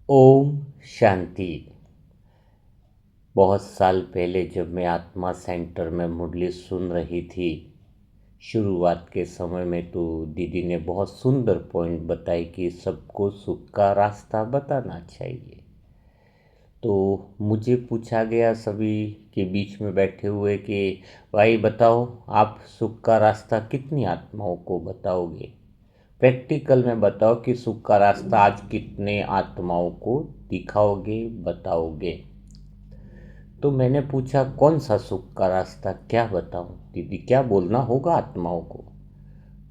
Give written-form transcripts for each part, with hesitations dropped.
ओम शांति। बहुत साल पहले जब मैं आत्मा सेंटर में मुरली सुन रही थी, शुरुआत के समय में तो दीदी ने बहुत सुंदर पॉइंट बताई कि सबको सुख का रास्ता बताना चाहिए। तो मुझे पूछा गया सभी के बीच में बैठे हुए कि भाई बताओ, आप सुख का रास्ता कितनी आत्माओं को बताओगे? प्रैक्टिकल में बताओ कि सुख का रास्ता आज कितने आत्माओं को दिखाओगे, बताओगे? तो मैंने पूछा कौन सा सुख का रास्ता क्या बताऊं दीदी, क्या बोलना होगा आत्माओं को?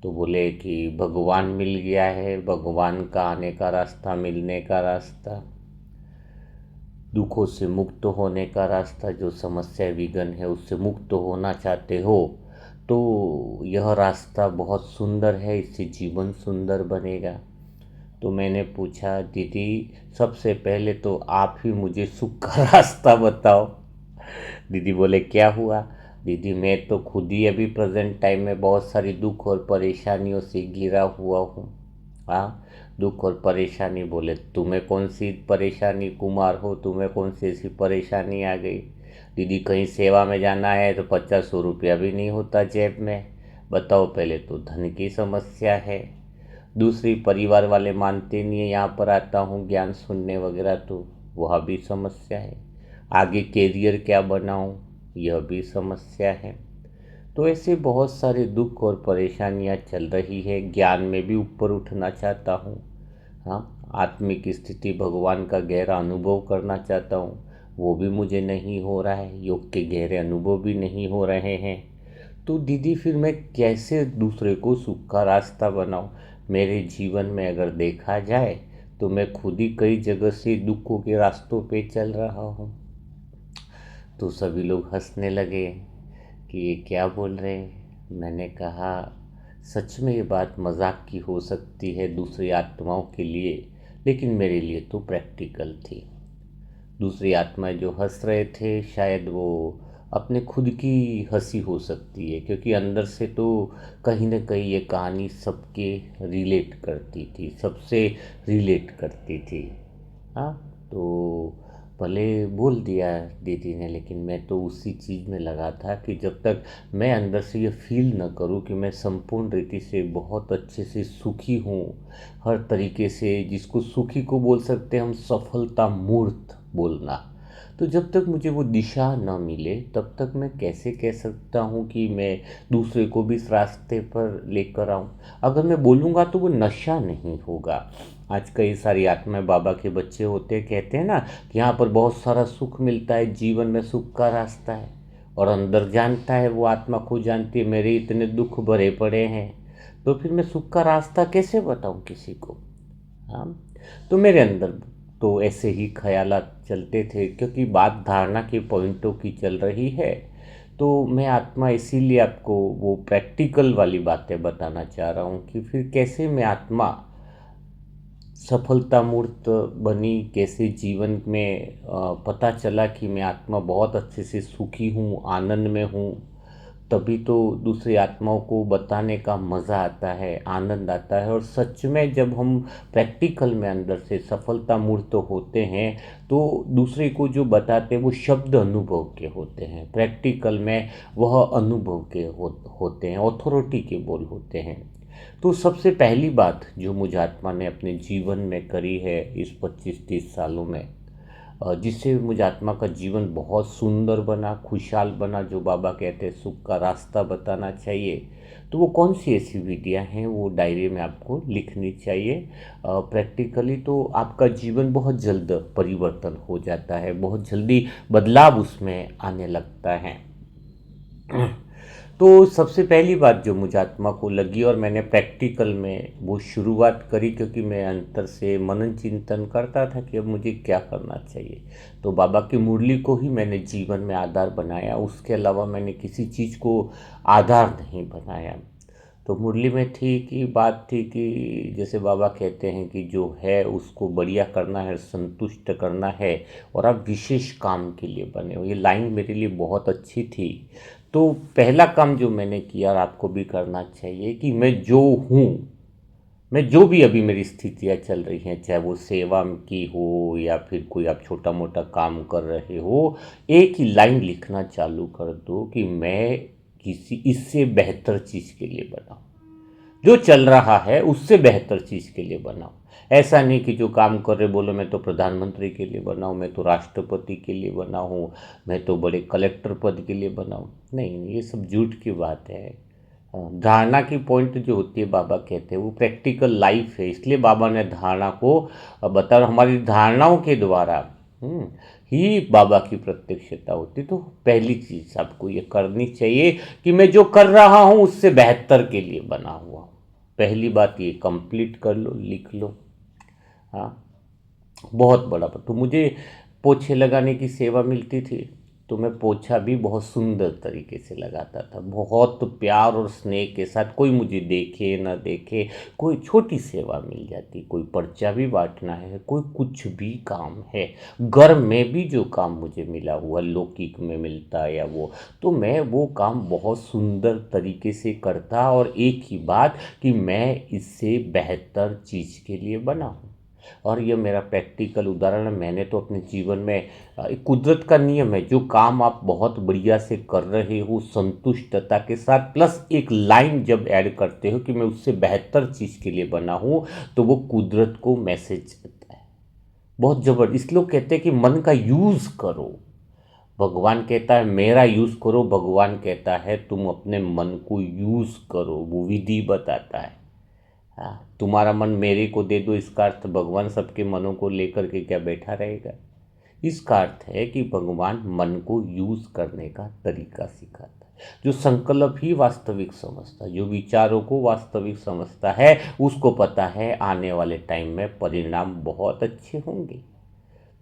तो बोले कि भगवान मिल गया है, भगवान का आने का रास्ता, मिलने का रास्ता, दुखों से मुक्त होने का रास्ता, जो समस्या विघ्न है उससे मुक्त होना चाहते हो तो यह रास्ता बहुत सुंदर है, इससे जीवन सुंदर बनेगा। तो मैंने पूछा दीदी, सबसे पहले तो आप ही मुझे सुख का रास्ता बताओ। दीदी बोले क्या हुआ? दीदी मैं तो खुद ही अभी प्रेजेंट टाइम में बहुत सारी दुख और परेशानियों से घिरा हुआ हूँ। हाँ, दुख और परेशानी। बोले तुम्हें कौन सी परेशानी, कुमार हो, तुम्हें कौन सी ऐसी परेशानी आ गई? दीदी कहीं सेवा में जाना है तो 50-100 रुपया भी नहीं होता जेब में। बताओ, पहले तो धन की समस्या है, दूसरी परिवार वाले मानते नहीं है यहाँ पर आता हूँ ज्ञान सुनने वगैरह, तो वह भी समस्या है। आगे कैरियर क्या बनाऊँ, यह भी समस्या है। तो ऐसे बहुत सारे दुख और परेशानियाँ चल रही है। ज्ञान में भी ऊपर उठना चाहता हूँ। हाँ, आत्मिक स्थिति भगवान का गहरा अनुभव करना चाहता हूँ, वो भी मुझे नहीं हो रहा है। योग के गहरे अनुभव भी नहीं हो रहे हैं। तो दीदी फिर मैं कैसे दूसरे को सुख का रास्ता बनाऊं? मेरे जीवन में अगर देखा जाए तो मैं खुद ही कई जगह से दुखों के रास्तों पे चल रहा हूँ। तो सभी लोग हंसने लगे कि ये क्या बोल रहे हैं। मैंने कहा सच में ये बात मजाक की हो सकती है दूसरी आत्माओं के लिए, लेकिन मेरे लिए तो प्रैक्टिकल थी। दूसरी आत्माएं जो हंस रहे थे शायद वो अपने खुद की हंसी हो सकती है, क्योंकि अंदर से तो कहीं ना कहीं ये कहानी सबके रिलेट करती थी, सबसे रिलेट करती थी। हाँ, तो भले बोल दिया दीदी ने, लेकिन मैं तो उसी चीज़ में लगा था कि जब तक मैं अंदर से ये फील न करूं कि मैं संपूर्ण रीति से बहुत अच्छे से सुखी हूँ, हर तरीके से, जिसको सुखी को बोल सकते हैं हम सफलता मूर्त बोलना, तो जब तक मुझे वो दिशा न मिले तब तक मैं कैसे कह सकता हूँ कि मैं दूसरे को भी इस रास्ते पर लेकर आऊँ? अगर मैं बोलूँगा तो वो नशा नहीं होगा। आज कई सारी आत्माएं बाबा के बच्चे होते कहते हैं ना कि यहाँ पर बहुत सारा सुख मिलता है, जीवन में सुख का रास्ता है, और अंदर जानता है, वो आत्मा खुद जानती है मेरे इतने दुख भरे पड़े हैं, तो फिर मैं सुख का रास्ता कैसे बताऊं किसी को? हाँ, तो मेरे अंदर तो ऐसे ही ख्यालात चलते थे, क्योंकि बात धारणा के पॉइंटों की चल रही है। तो मैं आत्मा इसीलिए आपको वो प्रैक्टिकल वाली बातें बताना चाह रहा हूँ कि फिर कैसे मैं आत्मा सफलता मूर्त बनी, कैसे जीवन में पता चला कि मैं आत्मा बहुत अच्छे से सुखी हूँ, आनंद में हूँ। तभी तो दूसरी आत्माओं को बताने का मज़ा आता है, आनंद आता है। और सच में जब हम प्रैक्टिकल में अंदर से सफलता मूर्त होते हैं तो दूसरे को जो बताते हैं वो शब्द अनुभव के होते हैं, प्रैक्टिकल में वह अनुभव के होते हैं, ऑथोरिटी के बोल होते हैं। तो सबसे पहली बात जो मुझ आत्मा ने अपने जीवन में करी है इस 25-30 सालों में, जिससे मुझ आत्मा का जीवन बहुत सुंदर बना, खुशहाल बना, जो बाबा कहते हैं सुख का रास्ता बताना चाहिए, तो वो कौन सी ऐसी विधियाँ हैं वो डायरी में आपको लिखनी चाहिए। प्रैक्टिकली तो आपका जीवन बहुत जल्द परिवर्तन हो जाता है, बहुत जल्दी बदलाव उसमें आने लगता है। तो सबसे पहली बात जो मुझे आत्मा को लगी और मैंने प्रैक्टिकल में वो शुरुआत करी, क्योंकि मैं अंतर से मनन चिंतन करता था कि अब मुझे क्या करना चाहिए, तो बाबा की मुरली को ही मैंने जीवन में आधार बनाया, उसके अलावा मैंने किसी चीज़ को आधार नहीं बनाया। तो मुरली में थी कि बात थी कि जैसे बाबा कहते हैं कि जो है उसको बढ़िया करना है, संतुष्ट करना है, और आप विशेष काम के लिए बने हो। ये लाइन मेरे लिए बहुत अच्छी थी। तो पहला काम जो मैंने किया और आपको भी करना चाहिए कि मैं जो हूँ, मैं जो भी अभी मेरी स्थितियाँ चल रही हैं, चाहे वो सेवा की हो या फिर कोई आप छोटा मोटा काम कर रहे हो, एक ही लाइन लिखना चालू कर दो कि मैं किसी इससे बेहतर चीज़ के लिए बना हूँ। जो चल रहा है उससे बेहतर चीज़ के लिए बनाओ। ऐसा नहीं कि जो काम कर रहे बोलो मैं तो प्रधानमंत्री के लिए बना हूँ, मैं तो राष्ट्रपति के लिए बना हूँ, मैं तो बड़े कलेक्टर पद के लिए बना हूँ। नहीं, ये सब झूठ की बात है। धारणा की पॉइंट जो होती है, बाबा कहते हैं वो प्रैक्टिकल लाइफ है, इसलिए बाबा ने धारणा को बता, हमारी धारणाओं के द्वारा ही बाबा की प्रत्यक्षता होती। तो पहली चीज़ आपको ये करनी चाहिए कि मैं जो कर रहा हूँ उससे बेहतर के लिए बना हुआ हूँ। पहली बात ये कंप्लीट कर लो, लिख लो। हाँ, बहुत बड़ा। तो मुझे पोछे लगाने की सेवा मिलती थी, तो मैं पोछा भी बहुत सुंदर तरीके से लगाता था, बहुत प्यार और स्नेह के साथ। कोई मुझे देखे ना देखे, कोई छोटी सेवा मिल जाती, कोई पर्चा भी बांटना है, कोई कुछ भी काम है, घर में भी जो काम मुझे मिला हुआ लौकिक में मिलता है या वो, तो मैं वो काम बहुत सुंदर तरीके से करता। और एक ही बात कि मैं इससे बेहतर चीज़ के लिए बना हूँ। और ये मेरा प्रैक्टिकल उदाहरण है। मैंने तो अपने जीवन में एक कुदरत का नियम है, जो काम आप बहुत बढ़िया से कर रहे हो संतुष्टता के साथ, प्लस एक लाइन जब ऐड करते हो कि मैं उससे बेहतर चीज़ के लिए बना हूँ, तो वो कुदरत को मैसेज करता है बहुत जबरदस्त। इसलिए लोग कहते हैं कि मन का यूज़ करो। भगवान कहता है मेरा यूज़ करो, भगवान कहता है तुम अपने मन को यूज़ करो, वो विधि बताता है। हाँ, तुम्हारा मन मेरे को दे दो, इसका अर्थ भगवान सबके मनों को लेकर के क्या बैठा रहेगा? इसका अर्थ है कि भगवान मन को यूज करने का तरीका सिखाता है। जो संकल्प ही वास्तविक समझता है, जो विचारों को वास्तविक समझता है, उसको पता है आने वाले टाइम में परिणाम बहुत अच्छे होंगे।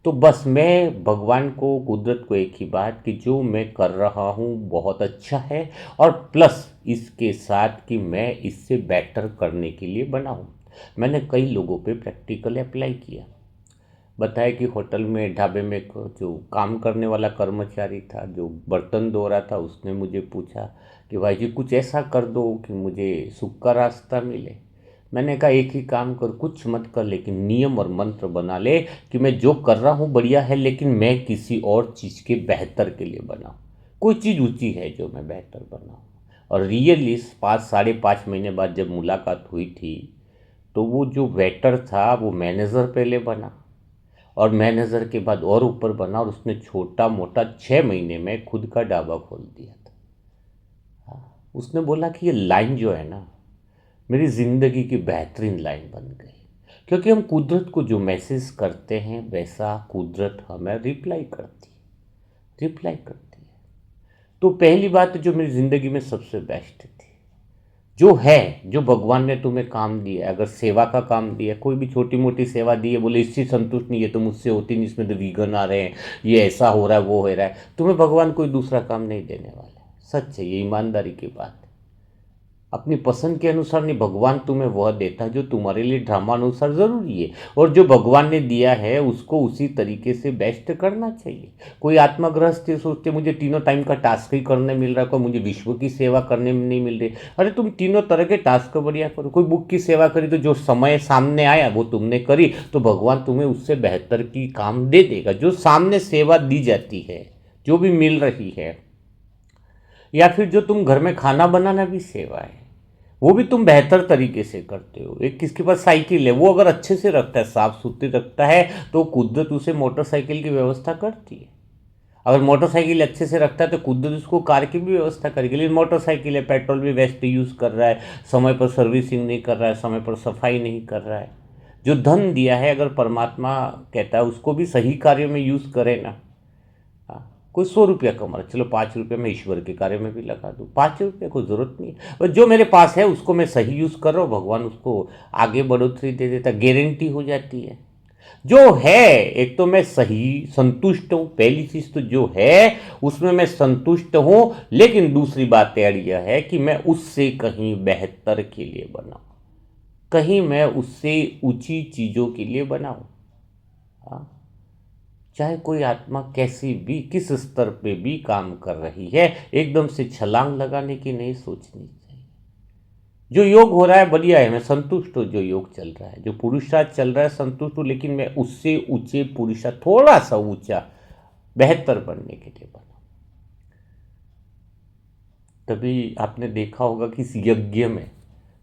तो बस मैं भगवान को, कुदरत को एक ही बात कि जो मैं कर रहा हूँ बहुत अच्छा है, और प्लस इसके साथ कि मैं इससे बेटर करने के लिए बना हूँ। मैंने कई लोगों पे प्रैक्टिकल अप्लाई किया। बताया कि होटल में, ढाबे में जो काम करने वाला कर्मचारी था, जो बर्तन धो रहा था, उसने मुझे पूछा कि भाई जी कुछ ऐसा कर दो कि मुझे सुख का रास्ता मिले। मैंने कहा एक ही काम कर, कुछ मत कर, लेकिन नियम और मंत्र बना ले कि मैं जो कर रहा हूँ बढ़िया है, लेकिन मैं किसी और चीज़ के बेहतर के लिए बनाऊँ। कोई चीज़ ऊँची है जो मैं बेहतर बनाऊँ। और रियली 5 साढ़े 5 महीने बाद जब मुलाकात हुई थी, तो वो जो वेटर था वो मैनेजर पहले बना, और मैनेजर के बाद और ऊपर बना, और उसने छोटा मोटा 6 महीने में खुद का ढाबा खोल दिया था। उसने बोला कि ये लाइन जो है ना, मेरी ज़िंदगी की बेहतरीन लाइन बन गई, क्योंकि हम कुदरत को जो मैसेज करते हैं वैसा कुदरत हमें रिप्लाई करती है। तो पहली बात जो मेरी ज़िंदगी में सबसे बेस्ट थी, जो है, जो भगवान ने तुम्हें काम दिया, अगर सेवा का काम दिया, कोई भी छोटी मोटी सेवा दी है, बोले इससे संतुष्ट नहीं है तो मुझसे होती नहीं, इसमें तो वीगन आ रहे हैं, ये ऐसा हो रहा है, वो हो रहा है, तुम्हें भगवान कोई दूसरा काम नहीं देने वाला है। सच है, ये ईमानदारी की बात है। अपनी पसंद के अनुसार नहीं, भगवान तुम्हें वह देता है जो तुम्हारे लिए ड्रामानुसार ज़रूरी है, और जो भगवान ने दिया है उसको उसी तरीके से बेस्ट करना चाहिए। कोई आत्माग्रस्त है, सोचते मुझे तीनों टाइम का टास्क ही करने मिल रहा है, कोई मुझे विश्व की सेवा करने में नहीं मिल रही। अरे तुम तीनों तरह के टास्क बढ़िया करो। कोई बुक की सेवा करी तो जो समय सामने आया वो तुमने करी, तो भगवान तुम्हें उससे बेहतर की काम दे देगा। जो सामने सेवा दी जाती है, जो भी मिल रही है, या फिर जो तुम घर में खाना बनाना भी सेवा है, वो भी तुम बेहतर तरीके से करते हो। एक किसके पास साइकिल है, वो अगर अच्छे से रखता है, साफ सुथरी रखता है, तो कुदरत उसे मोटरसाइकिल की व्यवस्था करती है। अगर मोटरसाइकिल अच्छे से रखता है तो कुदरत उसको कार की भी व्यवस्था करेगी। लेकिन मोटरसाइकिल है, पेट्रोल भी वेस्ट यूज़ कर रहा है, समय पर सर्विसिंग नहीं कर रहा है, समय पर सफाई नहीं कर रहा है। जो धन दिया है, अगर परमात्मा कहता है उसको भी सही कार्यों में यूज़ करे ना। कोई 100 रुपया कमा रहा, चलो 5 रुपये मैं ईश्वर के कार्य में भी लगा दूँ, 5 रुपये को ज़रूरत नहीं है। और जो मेरे पास है उसको मैं सही यूज़ कर रहा हूँ, भगवान उसको आगे बढ़ोतरी दे देता, गारंटी हो जाती है। जो है, एक तो मैं सही संतुष्ट हूँ, पहली चीज़ तो जो है उसमें मैं संतुष्ट हूँ। लेकिन दूसरी बात यह है कि मैं उससे कहीं बेहतर के लिए बनाऊँ, कहीं मैं उससे ऊंची चीज़ों के लिए बनाऊँ। हाँ, चाहे कोई आत्मा कैसी भी, किस स्तर पे भी काम कर रही है, एकदम से छलांग लगाने की नहीं सोचनी चाहिए। जो योग हो रहा है बढ़िया है, मैं संतुष्ट हूँ। जो योग चल रहा है, जो पुरुषार्थ चल रहा है, संतुष्ट हूँ, लेकिन मैं उससे ऊंचे पुरुषार्थ, थोड़ा सा ऊंचा बेहतर बनने के लिए बना। तभी आपने देखा होगा कि इस यज्ञ में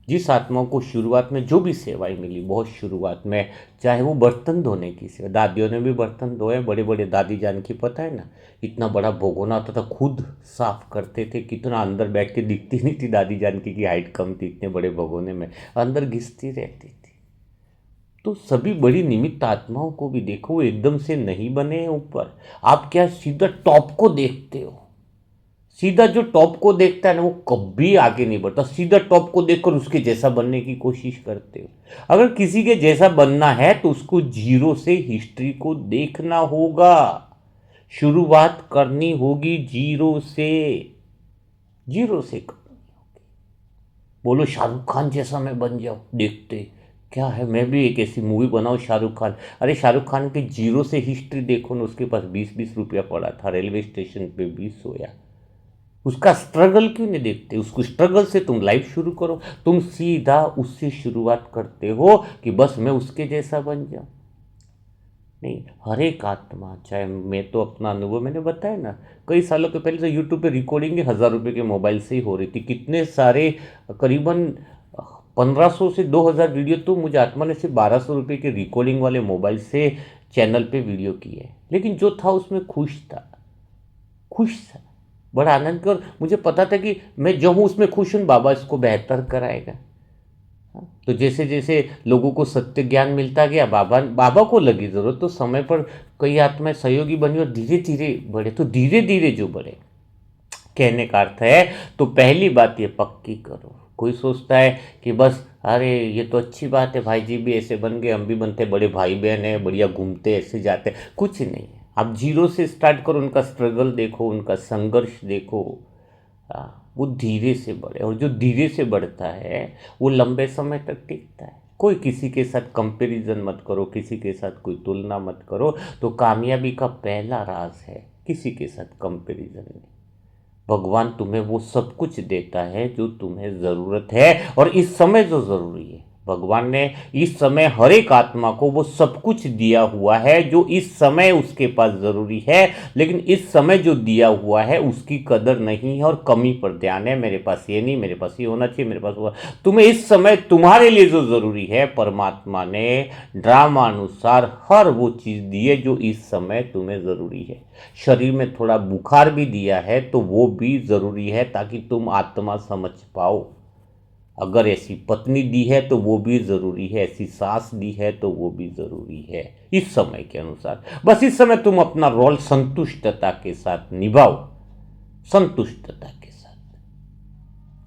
जिस आत्माओं को शुरुआत में जो भी सेवाएं मिली, बहुत शुरुआत में, चाहे वो बर्तन धोने की सेवा, दादियों ने भी बर्तन धोए, बड़े बड़े दादी जान की पता है ना, इतना बड़ा भगोना होता था, खुद साफ करते थे, कितना अंदर बैठ के दिखती नहीं थी दादी जान की हाइट कम थी, इतने बड़े भगोने में अंदर घिसती रहती थी। तो सभी बड़ी निमित्त आत्माओं को भी देखो, वो एकदम से नहीं बने हैं ऊपर। आप क्या सीधा टॉप को देखते हो? सीधा जो टॉप को देखता है ना, वो कभी आगे नहीं बढ़ता। सीधा टॉप को देखकर उसके जैसा बनने की कोशिश करते हो। अगर किसी के जैसा बनना है तो उसको जीरो से हिस्ट्री को देखना होगा, शुरुआत करनी होगी जीरो से, जीरो से करनी होगी। बोलो शाहरुख खान जैसा मैं बन जाऊं, देखते क्या है, मैं भी एक ऐसी मूवी बनाऊं शाहरुख खान। अरे शाहरुख खान की जीरो से हिस्ट्री देखो ना, उसके पास 20-20 रुपया पड़ा था, रेलवे स्टेशन पे भी सोया। उसका स्ट्रगल क्यों नहीं देखते? उसको स्ट्रगल से तुम लाइफ शुरू करो। तुम सीधा उससे शुरुआत करते हो कि बस मैं उसके जैसा बन जाऊं। नहीं, हर एक आत्मा, चाहे मैं तो अपना अनुभव मैंने बताया ना, कई सालों के पहले तो यूट्यूब पे रिकॉर्डिंग 1,000 रुपये के मोबाइल से ही हो रही थी। कितने सारे, करीबन 1,500 से 2,000 वीडियो तो मुझे आत्मा ने सिर्फ 1,200 रुपये के रिकॉर्डिंग वाले मोबाइल से चैनल पे वीडियो किए। लेकिन जो था उसमें खुश था, खुश था, बड़ा आनंद का। और मुझे पता था कि मैं जो हूँ उसमें खुश हूँ, बाबा इसको बेहतर कराएगा। तो जैसे जैसे लोगों को सत्य ज्ञान मिलता गया, बाबा बाबा को लगी ज़रूरत, तो समय पर कई आत्माएं सहयोगी बनी और धीरे धीरे बढ़े। तो धीरे धीरे जो बढ़े, कहने का अर्थ है, तो पहली बात ये पक्की करो। कोई सोचता है कि बस अरे ये तो अच्छी बात है, भाई जी भी ऐसे बन गए, हम भी बनते, बड़े भाई बहन हैं, बढ़िया घूमते ऐसे जाते, कुछ नहीं है। आप जीरो से स्टार्ट करो, उनका स्ट्रगल देखो, उनका संघर्ष देखो। वो धीरे से बढ़े, और जो धीरे से बढ़ता है वो लंबे समय तक टिकता है। कोई किसी के साथ कंपैरिजन मत करो, किसी के साथ कोई तुलना मत करो। तो कामयाबी का पहला राज है किसी के साथ कंपैरिजन नहीं। भगवान तुम्हें वो सब कुछ देता है जो तुम्हें ज़रूरत है, और इस समय जो ज़रूरी है। भगवान ने इस समय हर एक आत्मा को वो सब कुछ दिया हुआ है जो इस समय उसके पास ज़रूरी है। लेकिन इस समय जो दिया हुआ है उसकी कदर नहीं है, और कमी पर ध्यान है। मेरे पास ये नहीं, मेरे पास ये होना चाहिए, मेरे पास वो। तुम्हें इस समय तुम्हारे लिए जो ज़रूरी है, परमात्मा ने ड्रामा अनुसार हर वो चीज़ दी है जो इस समय तुम्हें ज़रूरी है। शरीर में थोड़ा बुखार भी दिया है तो वो भी ज़रूरी है, ताकि तुम आत्मा समझ पाओ। अगर ऐसी पत्नी दी है तो वो भी ज़रूरी है, ऐसी सास दी है तो वो भी ज़रूरी है, इस समय के अनुसार। बस इस समय तुम अपना रोल संतुष्टता के साथ निभाओ, संतुष्टता के साथ।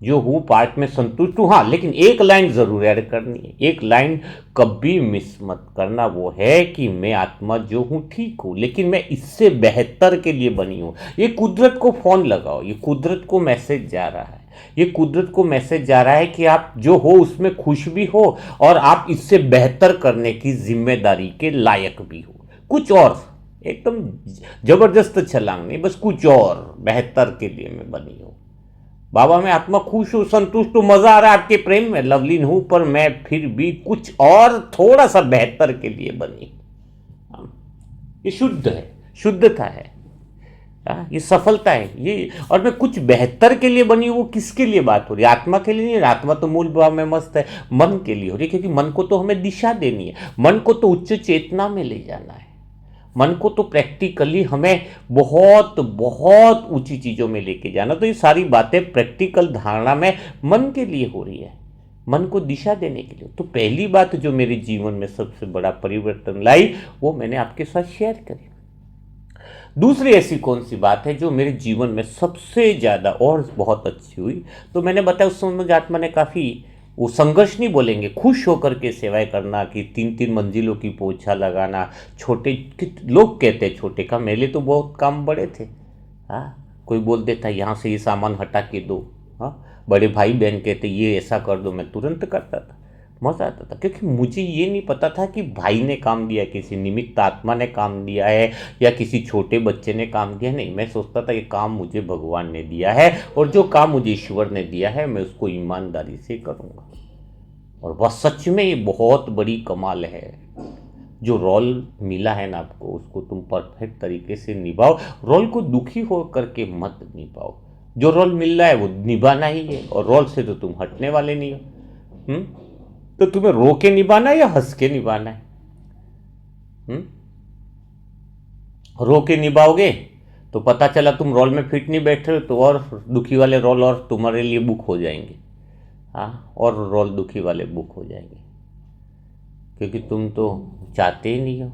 जो हूँ पार्ट में संतुष्ट हूँ, हाँ, लेकिन एक लाइन ज़रूर ऐड करनी है। एक लाइन कभी मिस मत करना, वो है कि मैं आत्मा जो हूँ ठीक हूँ, लेकिन मैं इससे बेहतर के लिए बनी हूँ। ये कुदरत को फ़ोन लगाओ, ये कुदरत को मैसेज जा रहा है, ये कुदरत को मैसेज जा रहा है कि आप जो हो उसमें खुश भी हो, और आप इससे बेहतर करने की जिम्मेदारी के लायक भी हो। कुछ और एकदम जबरदस्त छलांग नहीं, बस कुछ और बेहतर के लिए मैं बनी हूँ। बाबा मैं आत्मा खुश हूँ, संतुष्ट हूँ, मजा आ रहा है आपके प्रेम में, लवलीन हूँ, पर मैं फिर भी कुछ और थोड़ा सा बेहतर के लिए बनी। ये शुद्ध है, शुद्धता है, ये सफलता है ये। और मैं कुछ बेहतर के लिए बनी हूँ, वो किसके लिए बात हो रही है? आत्मा के लिए नहीं। आत्मा तो मूल भाव में मस्त है, मन के लिए हो रही है, क्योंकि मन को तो हमें दिशा देनी है, मन को तो उच्च चेतना में ले जाना है, मन को तो प्रैक्टिकली हमें बहुत बहुत ऊंची चीज़ों में लेके जाना। तो ये सारी बातें प्रैक्टिकल धारणा में मन के लिए हो रही है, मन को दिशा देने के लिए। तो पहली बात जो मेरे जीवन में सबसे बड़ा परिवर्तन लाई, वो मैंने आपके साथ शेयर करी। दूसरी ऐसी कौन सी बात है जो मेरे जीवन में सबसे ज़्यादा और बहुत अच्छी हुई? तो मैंने बताया उस समय मुझे आत्मा ने काफ़ी, वो संघर्ष नहीं बोलेंगे, खुश होकर के सेवाएं करना, कि 3-3 मंजिलों की पोछा लगाना। छोटे लोग कहते हैं छोटे काम, मेरे लिए तो बहुत काम बड़े थे। हाँ, कोई बोल देता यहाँ से ये सामान हटा के दो, हाँ, बड़े भाई बहन कहते ये ऐसा कर दो, मैं तुरंत करता था। मज़ा आता था, क्योंकि मुझे ये नहीं पता था कि भाई ने काम दिया, किसी निमित्त आत्मा ने काम दिया है या किसी छोटे बच्चे ने काम दिया। नहीं, मैं सोचता था ये काम मुझे भगवान ने दिया है और जो काम मुझे ईश्वर ने दिया है मैं उसको ईमानदारी से करूँगा। और वह सच में ये बहुत बड़ी कमाल है। जो रोल मिला है ना आपको, उसको तुम परफेक्ट तरीके से निभाओ। रोल को दुखी हो करके मत निभाओ। जो रोल मिल रहा है वो निभाना ही है, और रोल से तो तुम हटने वाले नहीं हो। तो तुम्हें रो के निभाना है या हंस के निभाना है? रो के निभाओगे तो पता चला तुम रोल में फिट नहीं बैठ रहे हो, तो और दुखी वाले रोल और तुम्हारे लिए बुक हो जाएंगे। हाँ, और रोल दुखी वाले बुक हो जाएंगे, क्योंकि तुम तो चाहते ही नहीं हो।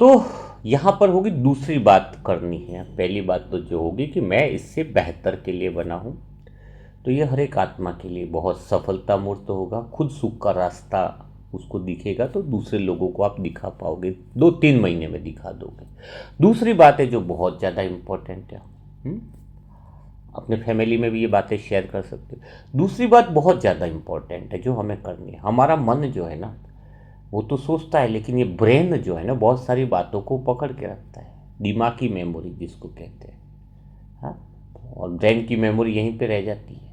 तो यहाँ पर होगी दूसरी बात करनी है। पहली बात तो जो होगी कि मैं इससे बेहतर के लिए बना हूँ, तो ये हर एक आत्मा के लिए बहुत सफलता मूर्त होगा। खुद सुख का रास्ता उसको दिखेगा तो दूसरे लोगों को आप दिखा पाओगे, 2-3 महीने में दिखा दोगे। दूसरी बात है जो बहुत ज़्यादा इम्पोर्टेंट है, अपने फैमिली में भी ये बातें शेयर कर सकते हो। दूसरी बात बहुत ज़्यादा इम्पोर्टेंट है जो हमें करनी है। हमारा मन जो है ना, वो तो सोचता है, लेकिन ये ब्रेन जो है ना बहुत सारी बातों को पकड़ के रखता है, दिमागी मेमोरी जिसको कहते हैं। हाँ, और ब्रेन की मेमोरी यहीं पे रह जाती है।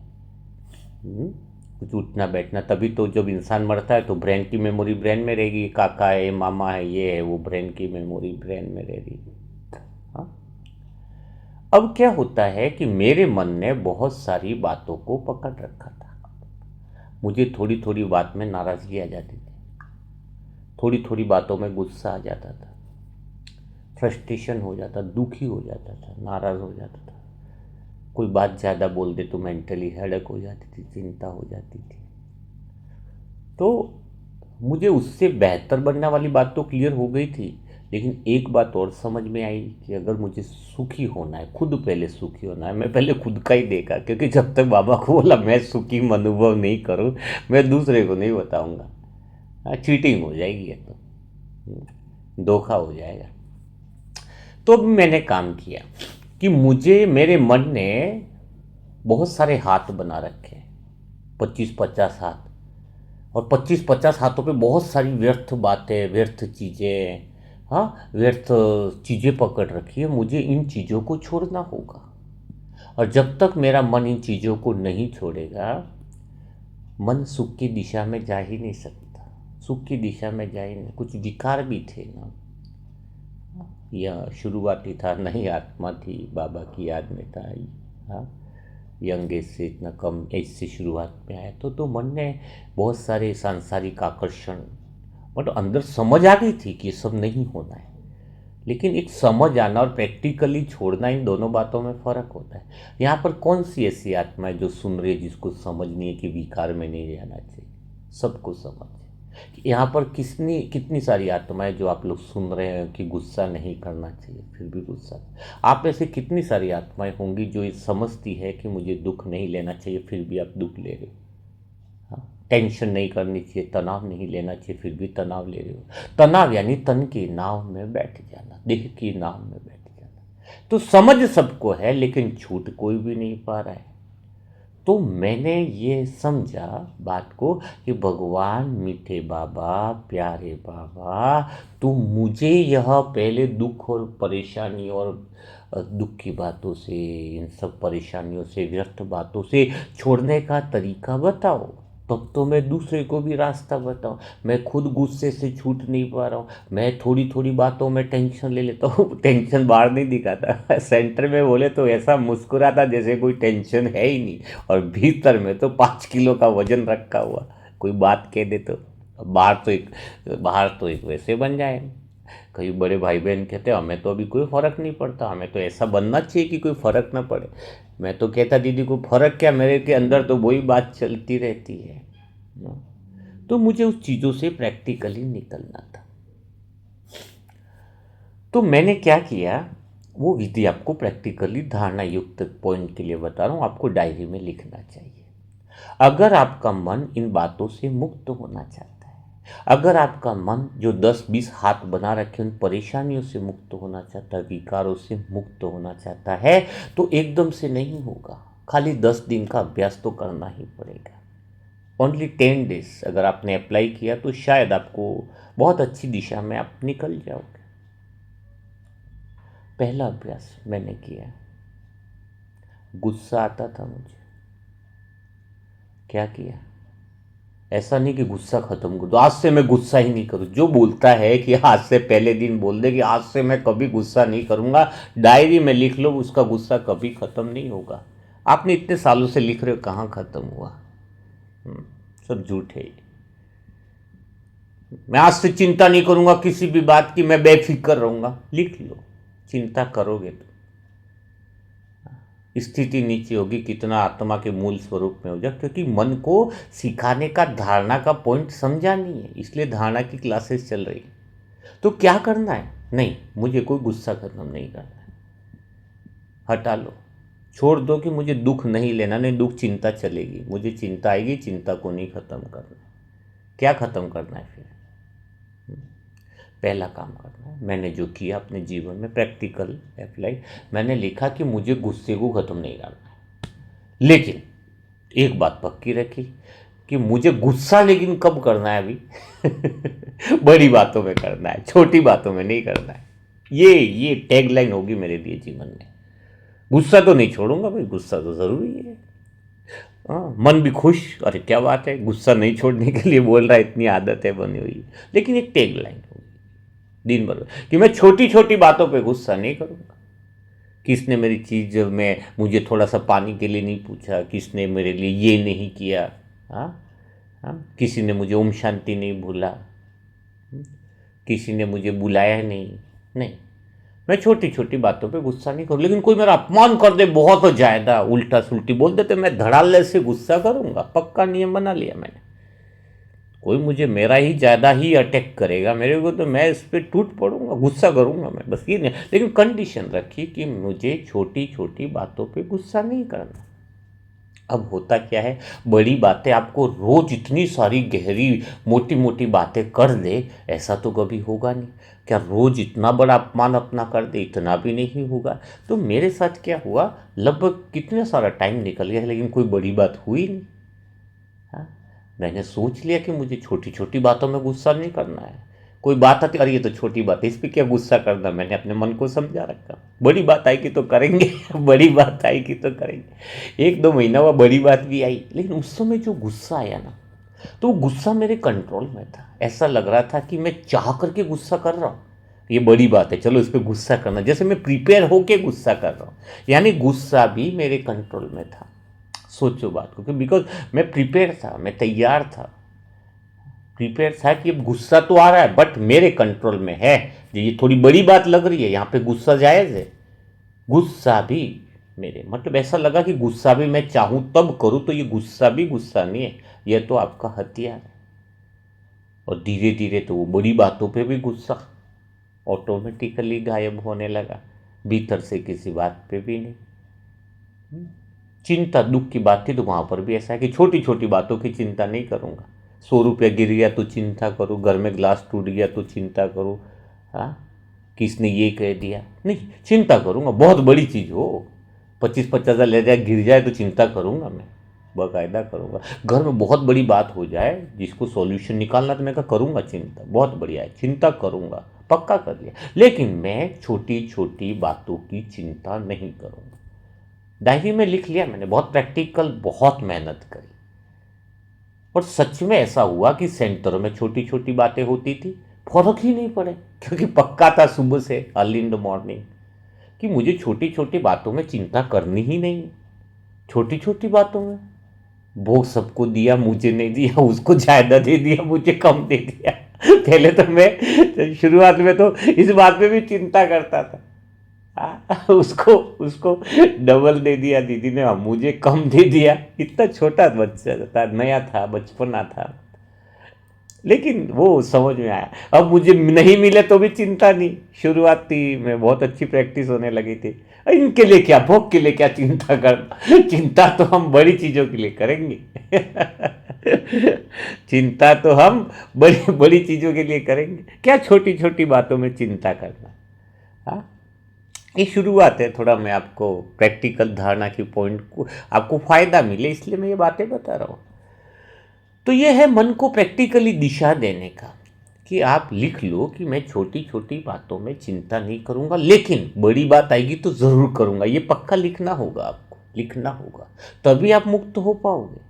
कुछ उठना बैठना, तभी तो जब इंसान मरता है तो ब्रेन की मेमोरी ब्रेन में रहेगी, काका है, मामा है, ये है, वो ब्रेन की मेमोरी ब्रेन में रह रही है। हाँ, अब क्या होता है कि मेरे मन ने बहुत सारी बातों को पकड़ रखा था। मुझे थोड़ी थोड़ी बात में नाराज़गी आ जाती थी, थोड़ी थोड़ी बातों में गुस्सा आ जाता था, फ्रस्ट्रेशन हो जाता, दुखी हो जाता था, नाराज़ हो जाता था। कोई बात ज़्यादा बोल दे तो मेंटली हेडेक हो जाती थी, चिंता हो जाती थी। तो मुझे उससे बेहतर बनने वाली बात तो क्लियर हो गई थी, लेकिन एक बात और समझ में आई कि अगर मुझे सुखी होना है, खुद पहले सुखी होना है, मैं पहले खुद का ही देखा। क्योंकि जब तक बाबा को बोला मैं सुखी अनुभव नहीं करूं, मैं दूसरे को नहीं बताऊंगा, चीटिंग हो जाएगी, ये तो धोखा हो जाएगा। तो मैंने काम किया कि मुझे, मेरे मन ने बहुत सारे हाथ बना रखे, 25-50 हाथ, और 25-50 हाथों पे बहुत सारी व्यर्थ बातें, व्यर्थ चीज़ें, हाँ, व्यर्थ चीज़ें पकड़ रखी है। मुझे इन चीज़ों को छोड़ना होगा, और जब तक मेरा मन इन चीज़ों को नहीं छोड़ेगा, मन सुख की दिशा में जा ही नहीं सकता। सुख की दिशा में जा ही नहीं। कुछ विकार भी थे ना, यह शुरुआती था, नई आत्मा थी, बाबा की याद में था। हाँ, यंग एज से, इतना कम एज से शुरुआत में आया तो मन ने बहुत सारे सांसारिक आकर्षण, बट अंदर समझ आ गई थी कि ये सब नहीं होना है। लेकिन एक समझ आना और प्रैक्टिकली छोड़ना, इन दोनों बातों में फ़र्क होता है। यहाँ पर कौन सी ऐसी आत्मा है जो सुन रही है, जिसको समझ नहीं है कि विकार में नहीं रहना चाहिए? सबको समझ है। यहाँ पर कितनी सारी आत्माएं जो आप लोग सुन रहे हैं कि गुस्सा नहीं करना चाहिए, फिर भी गुस्सा। आप में से कितनी सारी आत्माएं होंगी जो ये समझती है कि मुझे दुख नहीं लेना चाहिए, फिर भी आप दुख ले रहे हो। हाँ, टेंशन नहीं करनी चाहिए, तनाव नहीं लेना चाहिए, फिर भी तनाव ले रहे हो। तनाव यानी तन की नाव में बैठ जाना, देह की नाव में बैठ जाना। तो समझ सबको है, लेकिन छूट कोई भी नहीं पा रहा है। तो मैंने ये समझा बात को कि भगवान, मीठे बाबा, प्यारे बाबा, तो मुझे यह पहले दुख और परेशानी और दुख की बातों से, इन सब परेशानियों से, व्यर्थ बातों से छोड़ने का तरीका बताओ, तब तो मैं दूसरे को भी रास्ता बताऊं। मैं खुद गुस्से से छूट नहीं पा रहा हूँ, मैं थोड़ी थोड़ी बातों में टेंशन ले लेता हूँ। टेंशन बाहर नहीं दिखाता, सेंटर में बोले तो ऐसा मुस्कुराता जैसे कोई टेंशन है ही नहीं, और भीतर में तो 5 किलो का वजन रखा हुआ। कोई बात कह दे तो बाहर तो एक वैसे बन जाए। कई बड़े भाई बहन कहते हैं हमें तो अभी कोई फ़र्क नहीं पड़ता, हमें तो ऐसा बनना चाहिए कि कोई फ़र्क ना पड़े। मैं तो कहता दीदी को फ़र्क क्या, मेरे के अंदर तो वही बात चलती रहती है ना। तो मुझे उस चीज़ों से प्रैक्टिकली निकलना था। तो मैंने क्या किया, वो विधि आपको प्रैक्टिकली धारणा युक्त पॉइंट के लिए बता रहा हूँ, आपको डायरी में लिखना चाहिए। अगर आपका मन इन बातों से मुक्त होना चाहता है, अगर आपका मन जो 10-20 हाथ बना रखे उन परेशानियों से मुक्त होना चाहता है, विकारों से मुक्त होना चाहता है, तो एकदम से नहीं होगा। खाली 10 दिन का अभ्यास तो करना ही पड़ेगा। ओनली 10 डेज अगर आपने अप्लाई किया तो शायद आपको बहुत अच्छी दिशा में आप निकल जाओगे। पहला अभ्यास मैंने किया, गुस्सा आता था मुझे, क्या किया, ऐसा नहीं कि गुस्सा खत्म कर दो, आज से मैं गुस्सा ही नहीं करूँ। जो बोलता है कि आज से पहले दिन बोल दे कि आज से मैं कभी गुस्सा नहीं करूँगा, डायरी में लिख लो, उसका गुस्सा कभी ख़त्म नहीं होगा। आपने इतने सालों से लिख रहे हो, कहाँ ख़त्म हुआ? सब झूठ है। मैं आज से चिंता नहीं करूँगा किसी भी बात की, मैं बेफिक्र रहूँगा, लिख लो। चिंता करोगे तो स्थिति नीचे होगी, कितना आत्मा के मूल स्वरूप में हो जाए, क्योंकि मन को सिखाने का धारणा का पॉइंट समझा नहीं है, इसलिए धारणा की क्लासेस चल रही है। तो क्या करना है? नहीं, मुझे कोई गुस्सा खत्म नहीं करना है, हटा लो, छोड़ दो कि मुझे दुख नहीं लेना, नहीं दुख चिंता चलेगी, मुझे चिंता आएगी, चिंता को नहीं खत्म करना। क्या खत्म करना है फिर? पहला काम करना है, मैंने जो किया अपने जीवन में प्रैक्टिकल अप्लाई, मैंने लिखा कि मुझे गुस्से को ख़त्म नहीं करना है, लेकिन एक बात पक्की रखी कि मुझे गुस्सा लेकिन कब करना है अभी बड़ी बातों में करना है, छोटी बातों में नहीं करना है। ये टैगलाइन होगी मेरे लिए जीवन में। गुस्सा तो नहीं छोड़ूंगा भाई, गुस्सा तो ज़रूरी है। हाँ, मन भी खुश, अरे क्या बात है, गुस्सा नहीं छोड़ने के लिए बोल रहा है, इतनी आदत है बनी हुई। लेकिन एक टैगलाइन दिन भर कि मैं छोटी छोटी बातों पे गुस्सा नहीं करूँगा। किसने मेरी चीज़ में मुझे थोड़ा सा पानी के लिए नहीं पूछा, किसने मेरे लिए ये नहीं किया, हाँ हाँ, किसी ने मुझे ओम शांति नहीं भूला, किसी ने मुझे बुलाया नहीं, मैं छोटी छोटी बातों पे गुस्सा नहीं करूँ। लेकिन कोई मेरा अपमान कर दे बहुत ज़्यादा, उल्टा सुल्टी बोल दे, तो मैं धड़ाल्ले से गुस्सा करूँगा। पक्का नियम बना लिया मैंने, कोई मुझे मेरा ही ज़्यादा ही अटैक करेगा मेरे को तो मैं इस पर टूट पड़ूंगा, गुस्सा करूंगा मैं, बस ये नहीं। लेकिन कंडीशन रखी कि मुझे छोटी छोटी बातों पे गुस्सा नहीं करना। अब होता क्या है, बड़ी बातें आपको रोज इतनी सारी गहरी मोटी मोटी बातें कर दे, ऐसा तो कभी होगा नहीं। क्या रोज इतना बड़ा अपमान अपना कर दे, इतना भी नहीं होगा। तो मेरे साथ क्या हुआ, लगभग कितना सारा टाइम निकल गया लेकिन कोई बड़ी बात हुई नहीं। हाँ, मैंने सोच लिया कि मुझे छोटी छोटी बातों में गुस्सा नहीं करना है। कोई बात आती, अरे ये तो छोटी बात है, इस पर क्या गुस्सा करना। मैंने अपने मन को समझा रखा, बड़ी बात आएगी तो करेंगे बड़ी बात आएगी तो करेंगे। 1-2 महीना हुआ, बड़ी बात भी आई, लेकिन उस समय जो गुस्सा आया ना, तो वो गुस्सा मेरे कंट्रोल में था। ऐसा लग रहा था कि मैं चाह करके गुस्सा कर रहा हूँ, ये बड़ी बात है, चलो इस पर गुस्सा करना, जैसे मैं प्रिपेयर होके गुस्सा कर रहा हूँ। यानी गुस्सा भी मेरे कंट्रोल में था। सोचो बात को, कि बिकॉज मैं प्रिपेयर था, मैं तैयार था, प्रिपेयर था कि अब गुस्सा तो आ रहा है बट मेरे कंट्रोल में है। ये थोड़ी बड़ी बात लग रही है, यहाँ पे गुस्सा जायज़ है। गुस्सा भी मेरे, मतलब ऐसा लगा कि गुस्सा भी मैं चाहूँ तब करूँ, तो ये गुस्सा भी गुस्सा नहीं है, ये तो आपका हथियार है। और धीरे धीरे तो वो बड़ी बातों पे भी गुस्सा ऑटोमेटिकली गायब होने लगा, भीतर से किसी बात पे भी नहीं। चिंता दुख की बात थी तो वहाँ पर भी ऐसा है कि छोटी छोटी बातों की चिंता नहीं करूँगा। 100 रुपया गिर गया तो चिंता करूँ, घर में ग्लास टूट गया तो चिंता करूँ, हाँ किसने ये कह दिया, नहीं चिंता करूँगा। बहुत बड़ी चीज़ हो, 25-50 ले जाए गिर जाए तो चिंता करूँगा, मैं बाकायदा करूँगा। घर में बहुत बड़ी बात हो जाए जिसको सॉल्यूशन निकालना, तो मैं क्या करूँगा, चिंता बहुत बढ़िया है, चिंता करूँगा, पक्का कर लिया। लेकिन मैं छोटी छोटी बातों की चिंता नहीं करूँगा। डायरी में लिख लिया मैंने, बहुत प्रैक्टिकल, बहुत मेहनत करी, और सच में ऐसा हुआ कि सेंटरों में छोटी छोटी बातें होती थी, फर्क ही नहीं पड़े, क्योंकि पक्का था सुबह से अर्ली इन द मॉर्निंग कि मुझे छोटी छोटी बातों में चिंता करनी ही नहीं। छोटी छोटी बातों में वो सबको दिया, मुझे नहीं दिया, उसको ज़्यादा दे दिया, मुझे कम दे दिया। पहले तो मैं शुरुआत में तो इस बात पे भी चिंता करता था, उसको उसको डबल दे दिया दीदी ने, मुझे कम दे दिया। इतना छोटा बच्चा था, नया था, बचपना था, लेकिन वो समझ में आया। अब मुझे नहीं मिले तो भी चिंता नहीं, शुरुआती में बहुत अच्छी प्रैक्टिस होने लगी थी। इनके लिए क्या, भोग के लिए क्या चिंता करना, चिंता तो हम बड़ी चीज़ों के लिए करेंगे चिंता तो हम बड़ी बड़ी चीज़ों के लिए करेंगे, क्या छोटी छोटी बातों में चिंता करना। हाँ, ये शुरुआत है, थोड़ा मैं आपको प्रैक्टिकल धारणा की पॉइंट को आपको फायदा मिले इसलिए मैं ये बातें बता रहा हूँ। तो ये है मन को प्रैक्टिकली दिशा देने का, कि आप लिख लो कि मैं छोटी छोटी बातों में चिंता नहीं करूंगा, लेकिन बड़ी बात आएगी तो जरूर करूंगा। ये पक्का लिखना होगा, आपको लिखना होगा, तभी आप मुक्त हो पाओगे।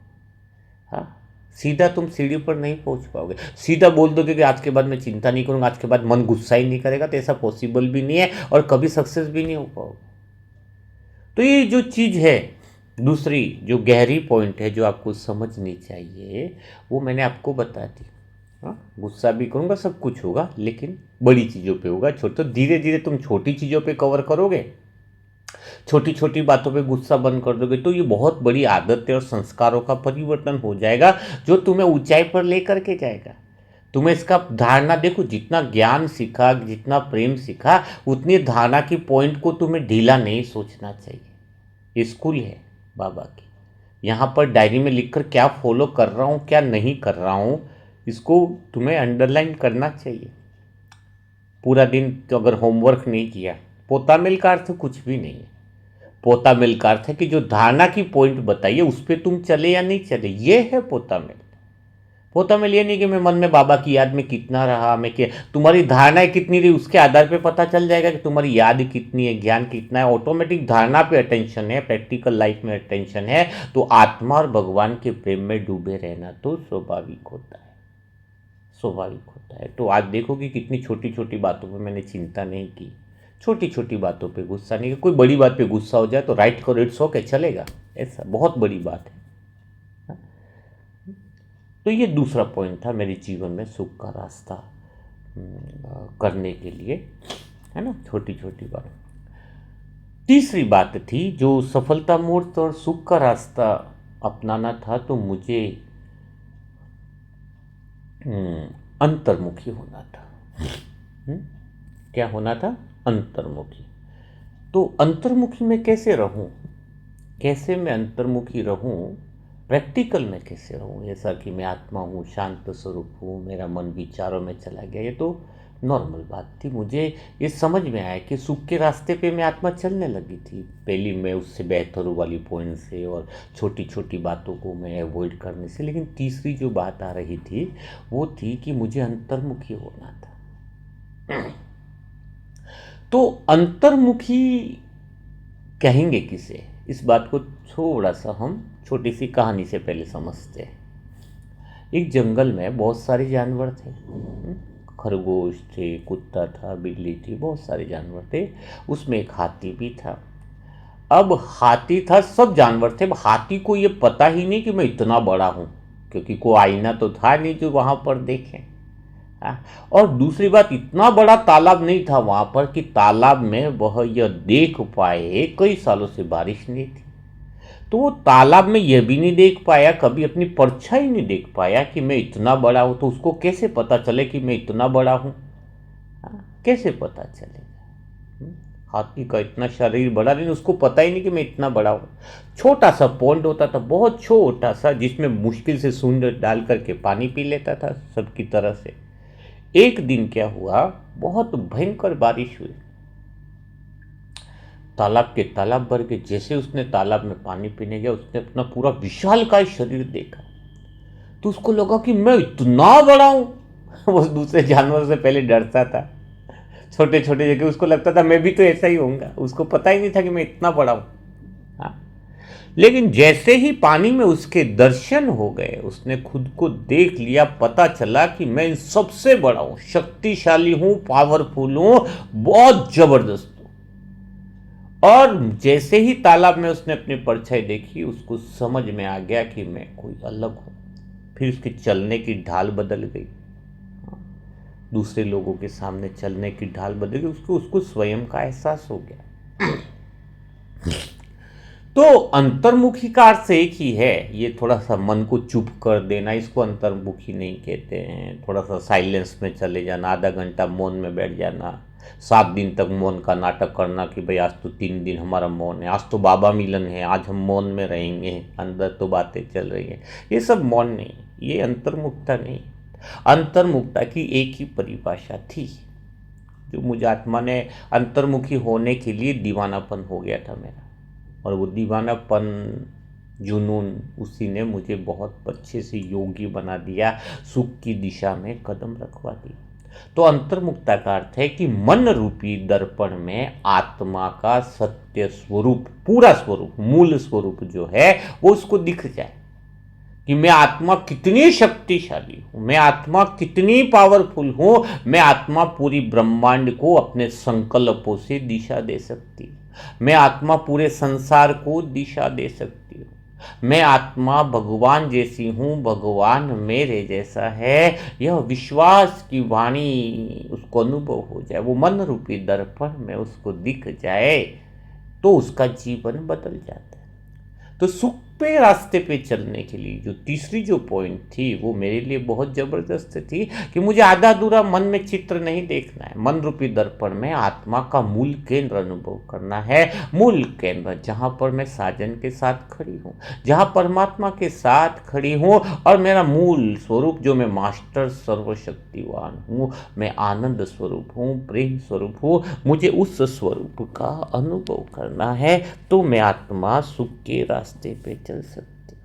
हाँ, सीधा तुम सीढ़ी पर नहीं पहुंच पाओगे। सीधा बोल दोगे कि आज के बाद मैं चिंता नहीं करूंगा, आज के बाद मन गुस्सा ही नहीं करेगा, तो ऐसा पॉसिबल भी नहीं है और कभी सक्सेस भी नहीं हो पाओगे। तो ये जो चीज़ है, दूसरी जो गहरी पॉइंट है जो आपको समझनी चाहिए, वो मैंने आपको बता दी। हाँ, गुस्सा भी करूँगा, सब कुछ होगा, लेकिन बड़ी चीज़ों पे होगा। छोटे तो धीरे धीरे तुम छोटी चीज़ों पे कवर करोगे, छोटी छोटी बातों पे गुस्सा बंद कर दोगे, तो ये बहुत बड़ी आदतें और संस्कारों का परिवर्तन हो जाएगा, जो तुम्हें ऊंचाई पर लेकर के जाएगा। तुम्हें इसका धारणा देखो, जितना ज्ञान सीखा, जितना प्रेम सीखा, उतनी धारणा की पॉइंट को तुम्हें ढीला नहीं सोचना चाहिए। ये स्कूल है बाबा की, यहाँ पर डायरी में लिखकर क्या फॉलो कर रहा हूँ, क्या नहीं कर रहा हूँ, इसको तुम्हें अंडरलाइन करना चाहिए। पूरा दिन तो अगर होमवर्क नहीं किया, पोता मिल का अर्थ कुछ भी नहीं है। पोता मिल का अर्थ है कि जो धारणा की पॉइंट बताइए उस पर तुम चले या नहीं चले, ये है पोता मिल। पोता मिल ये नहीं कि मैं मन में बाबा की याद में कितना रहा, मैं क्या, तुम्हारी धारणाएं कितनी रही उसके आधार पे पता चल जाएगा कि तुम्हारी याद कितनी है, ज्ञान कितना है। ऑटोमेटिक धारणा पे अटेंशन है, प्रैक्टिकल लाइफ में अटेंशन है, तो आत्मा और भगवान के प्रेम में डूबे रहना तो स्वाभाविक होता है, स्वाभाविक होता है। तो आज देखो कि कितनी छोटी छोटी बातों पर मैंने चिंता नहीं की, छोटी छोटी बातों पे गुस्सा नहीं किया। कोई बड़ी बात पे गुस्सा हो जाए तो राइट करो, इट्स ओके, चलेगा, ऐसा बहुत बड़ी बात है। तो ये दूसरा पॉइंट था मेरे जीवन में सुख का रास्ता करने के लिए, है ना, छोटी छोटी बात। तीसरी बात थी जो सफलता मूर्त और सुख का रास्ता अपनाना था, तो मुझे अंतर्मुखी होना था। क्या होना था? अंतर्मुखी। तो अंतर्मुखी में कैसे रहूं, कैसे मैं अंतर्मुखी रहूं, प्रैक्टिकल में कैसे रहूं, ऐसा कि मैं आत्मा हूँ, शांत स्वरूप हूँ, मेरा मन विचारों में चला गया, ये तो नॉर्मल बात थी। मुझे ये समझ में आया कि सुख के रास्ते पे मैं आत्मा चलने लगी थी। पहली मैं उससे बेहतर वाली पॉइंट से और छोटी छोटी बातों को मैं अवॉइड करने से, लेकिन तीसरी जो बात आ रही थी वो थी कि मुझे अंतर्मुखी होना था। तो अंतर्मुखी कहेंगे किसे, इस बात को थोड़ा सा हम छोटी सी कहानी से पहले समझते हैं। एक जंगल में बहुत सारे जानवर थे, खरगोश थे, कुत्ता था, बिल्ली थी, बहुत सारे जानवर थे। उसमें एक हाथी भी था। अब हाथी था, सब जानवर थे, अब हाथी को ये पता ही नहीं कि मैं इतना बड़ा हूँ, क्योंकि कोई आईना तो था नहीं जो वहाँ पर देखें। और दूसरी बात, इतना बड़ा तालाब नहीं था वहाँ पर कि तालाब में वह यह देख पाए, कई सालों से बारिश नहीं थी, तो वो तालाब में यह भी नहीं देख पाया, कभी अपनी परछाई नहीं देख पाया कि मैं इतना बड़ा हूँ। तो उसको कैसे पता चले कि मैं इतना बड़ा हूँ? कैसे पता चलेगा? हाथी का इतना शरीर बड़ा, नहीं, उसको पता ही नहीं कि मैं इतना बड़ा हूँ। छोटा सा पॉन्ड होता था, बहुत छोटा सा, जिसमें मुश्किल से सूंड डाल करके पानी पी लेता था सबकी तरह से। एक दिन क्या हुआ, बहुत भयंकर बारिश हुई, तालाब के तालाब भर के। जैसे उसने तालाब में पानी पीने गया, उसने अपना पूरा विशालकाय शरीर देखा, तो उसको लगा कि मैं इतना बड़ा हूं। वो दूसरे जानवर से पहले डरता था, छोटे छोटे जगह उसको लगता था मैं भी तो ऐसा ही होऊंगा, उसको पता ही नहीं था कि मैं इतना बड़ा हूं। हाँ? लेकिन जैसे ही पानी में उसके दर्शन हो गए, उसने खुद को देख लिया, पता चला कि मैं इन सबसे बड़ा हूं, शक्तिशाली हूं, पावरफुल हूं, बहुत जबरदस्त। और जैसे ही तालाब में उसने अपनी परछाई देखी, उसको समझ में आ गया कि मैं कोई अलग हूं। फिर उसके चलने की ढाल बदल गई, दूसरे लोगों के सामने चलने की ढाल बदल गई, उसको स्वयं का एहसास हो गया। तो अंतर्मुखी का अर्थ एक ही है, ये थोड़ा सा मन को चुप कर देना, इसको अंतर्मुखी नहीं कहते हैं। थोड़ा सा साइलेंस में चले जाना, आधा घंटा मौन में बैठ जाना, 7 दिन तक मौन का नाटक करना कि भाई आज तो 3 दिन हमारा मौन है, आज तो बाबा मिलन है, आज हम मौन में रहेंगे, अंदर तो बातें चल रही हैं। ये सब मौन नहीं, ये अंतर्मुखता नहीं। अंतर्मुखता की एक ही परिभाषा थी, जो मुझे आत्मा ने अंतर्मुखी होने के लिए दीवानापन हो गया था मेरा, और वो दीवानापन जुनून उसी ने मुझे बहुत अच्छे से योगी बना दिया, सुख की दिशा में कदम रखवा दिया। तो अंतर्मुक्ता का अर्थ है कि मन रूपी दर्पण में आत्मा का सत्य स्वरूप, पूरा स्वरूप, मूल स्वरूप जो है वो उसको दिख जाए कि मैं आत्मा कितनी शक्तिशाली हूं, मैं आत्मा कितनी पावरफुल हूं, मैं आत्मा पूरी ब्रह्मांड को अपने संकल्पों से दिशा दे सकती हूं, मैं आत्मा पूरे संसार को दिशा दे सकती हूं, मैं आत्मा भगवान जैसी हूं, भगवान मेरे जैसा है। यह विश्वास की वाणी उसको अनुभव हो जाए, वो मन रूपी दर्पण में उसको दिख जाए, तो उसका जीवन बदल जाता है। तो सुख पे रास्ते पे चलने के लिए जो तीसरी जो पॉइंट थी वो मेरे लिए बहुत जबरदस्त थी कि मुझे आधा अधूरा मन में चित्र नहीं देखना है, मन रूपी दर्पण में आत्मा का मूल केंद्र अनुभव करना है। मूल केंद्र जहां पर मैं साजन के साथ खड़ी हूं, जहां परमात्मा के साथ खड़ी हूं, और मेरा मूल स्वरूप जो मैं मास्टर सर्वशक्तिवान हूं, मैं आनंद स्वरूप हूं, प्रेम स्वरूप हूं, मुझे उस स्वरूप का अनुभव करना है, तो मैं आत्मा सुख के रास्ते पे चल सकते।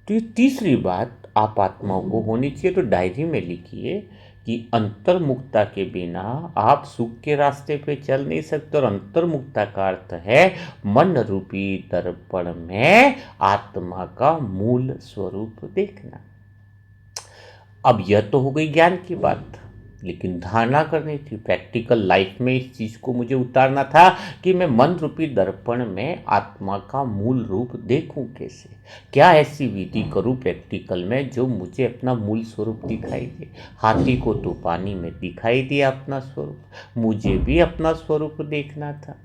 तो ये तीसरी बात आप आत्माओं को होनी चाहिए। तो डायरी में लिखिए कि अंतर्मुक्ता के बिना आप सुख के रास्ते पे चल नहीं सकते, और अंतर्मुक्ता का अर्थ है मन रूपी दर्पण में आत्मा का मूल स्वरूप देखना। अब यह तो हो गई ज्ञान की बात, लेकिन धारणा करनी थी, प्रैक्टिकल लाइफ में इस चीज को मुझे उतारना था कि मैं मन रूपी दर्पण में आत्मा का मूल रूप देखूं कैसे, क्या ऐसी विधि करूं प्रैक्टिकल में जो मुझे अपना मूल स्वरूप दिखाई दे। हाथी को तो पानी में दिखाई दिया अपना स्वरूप, मुझे भी अपना स्वरूप देखना था।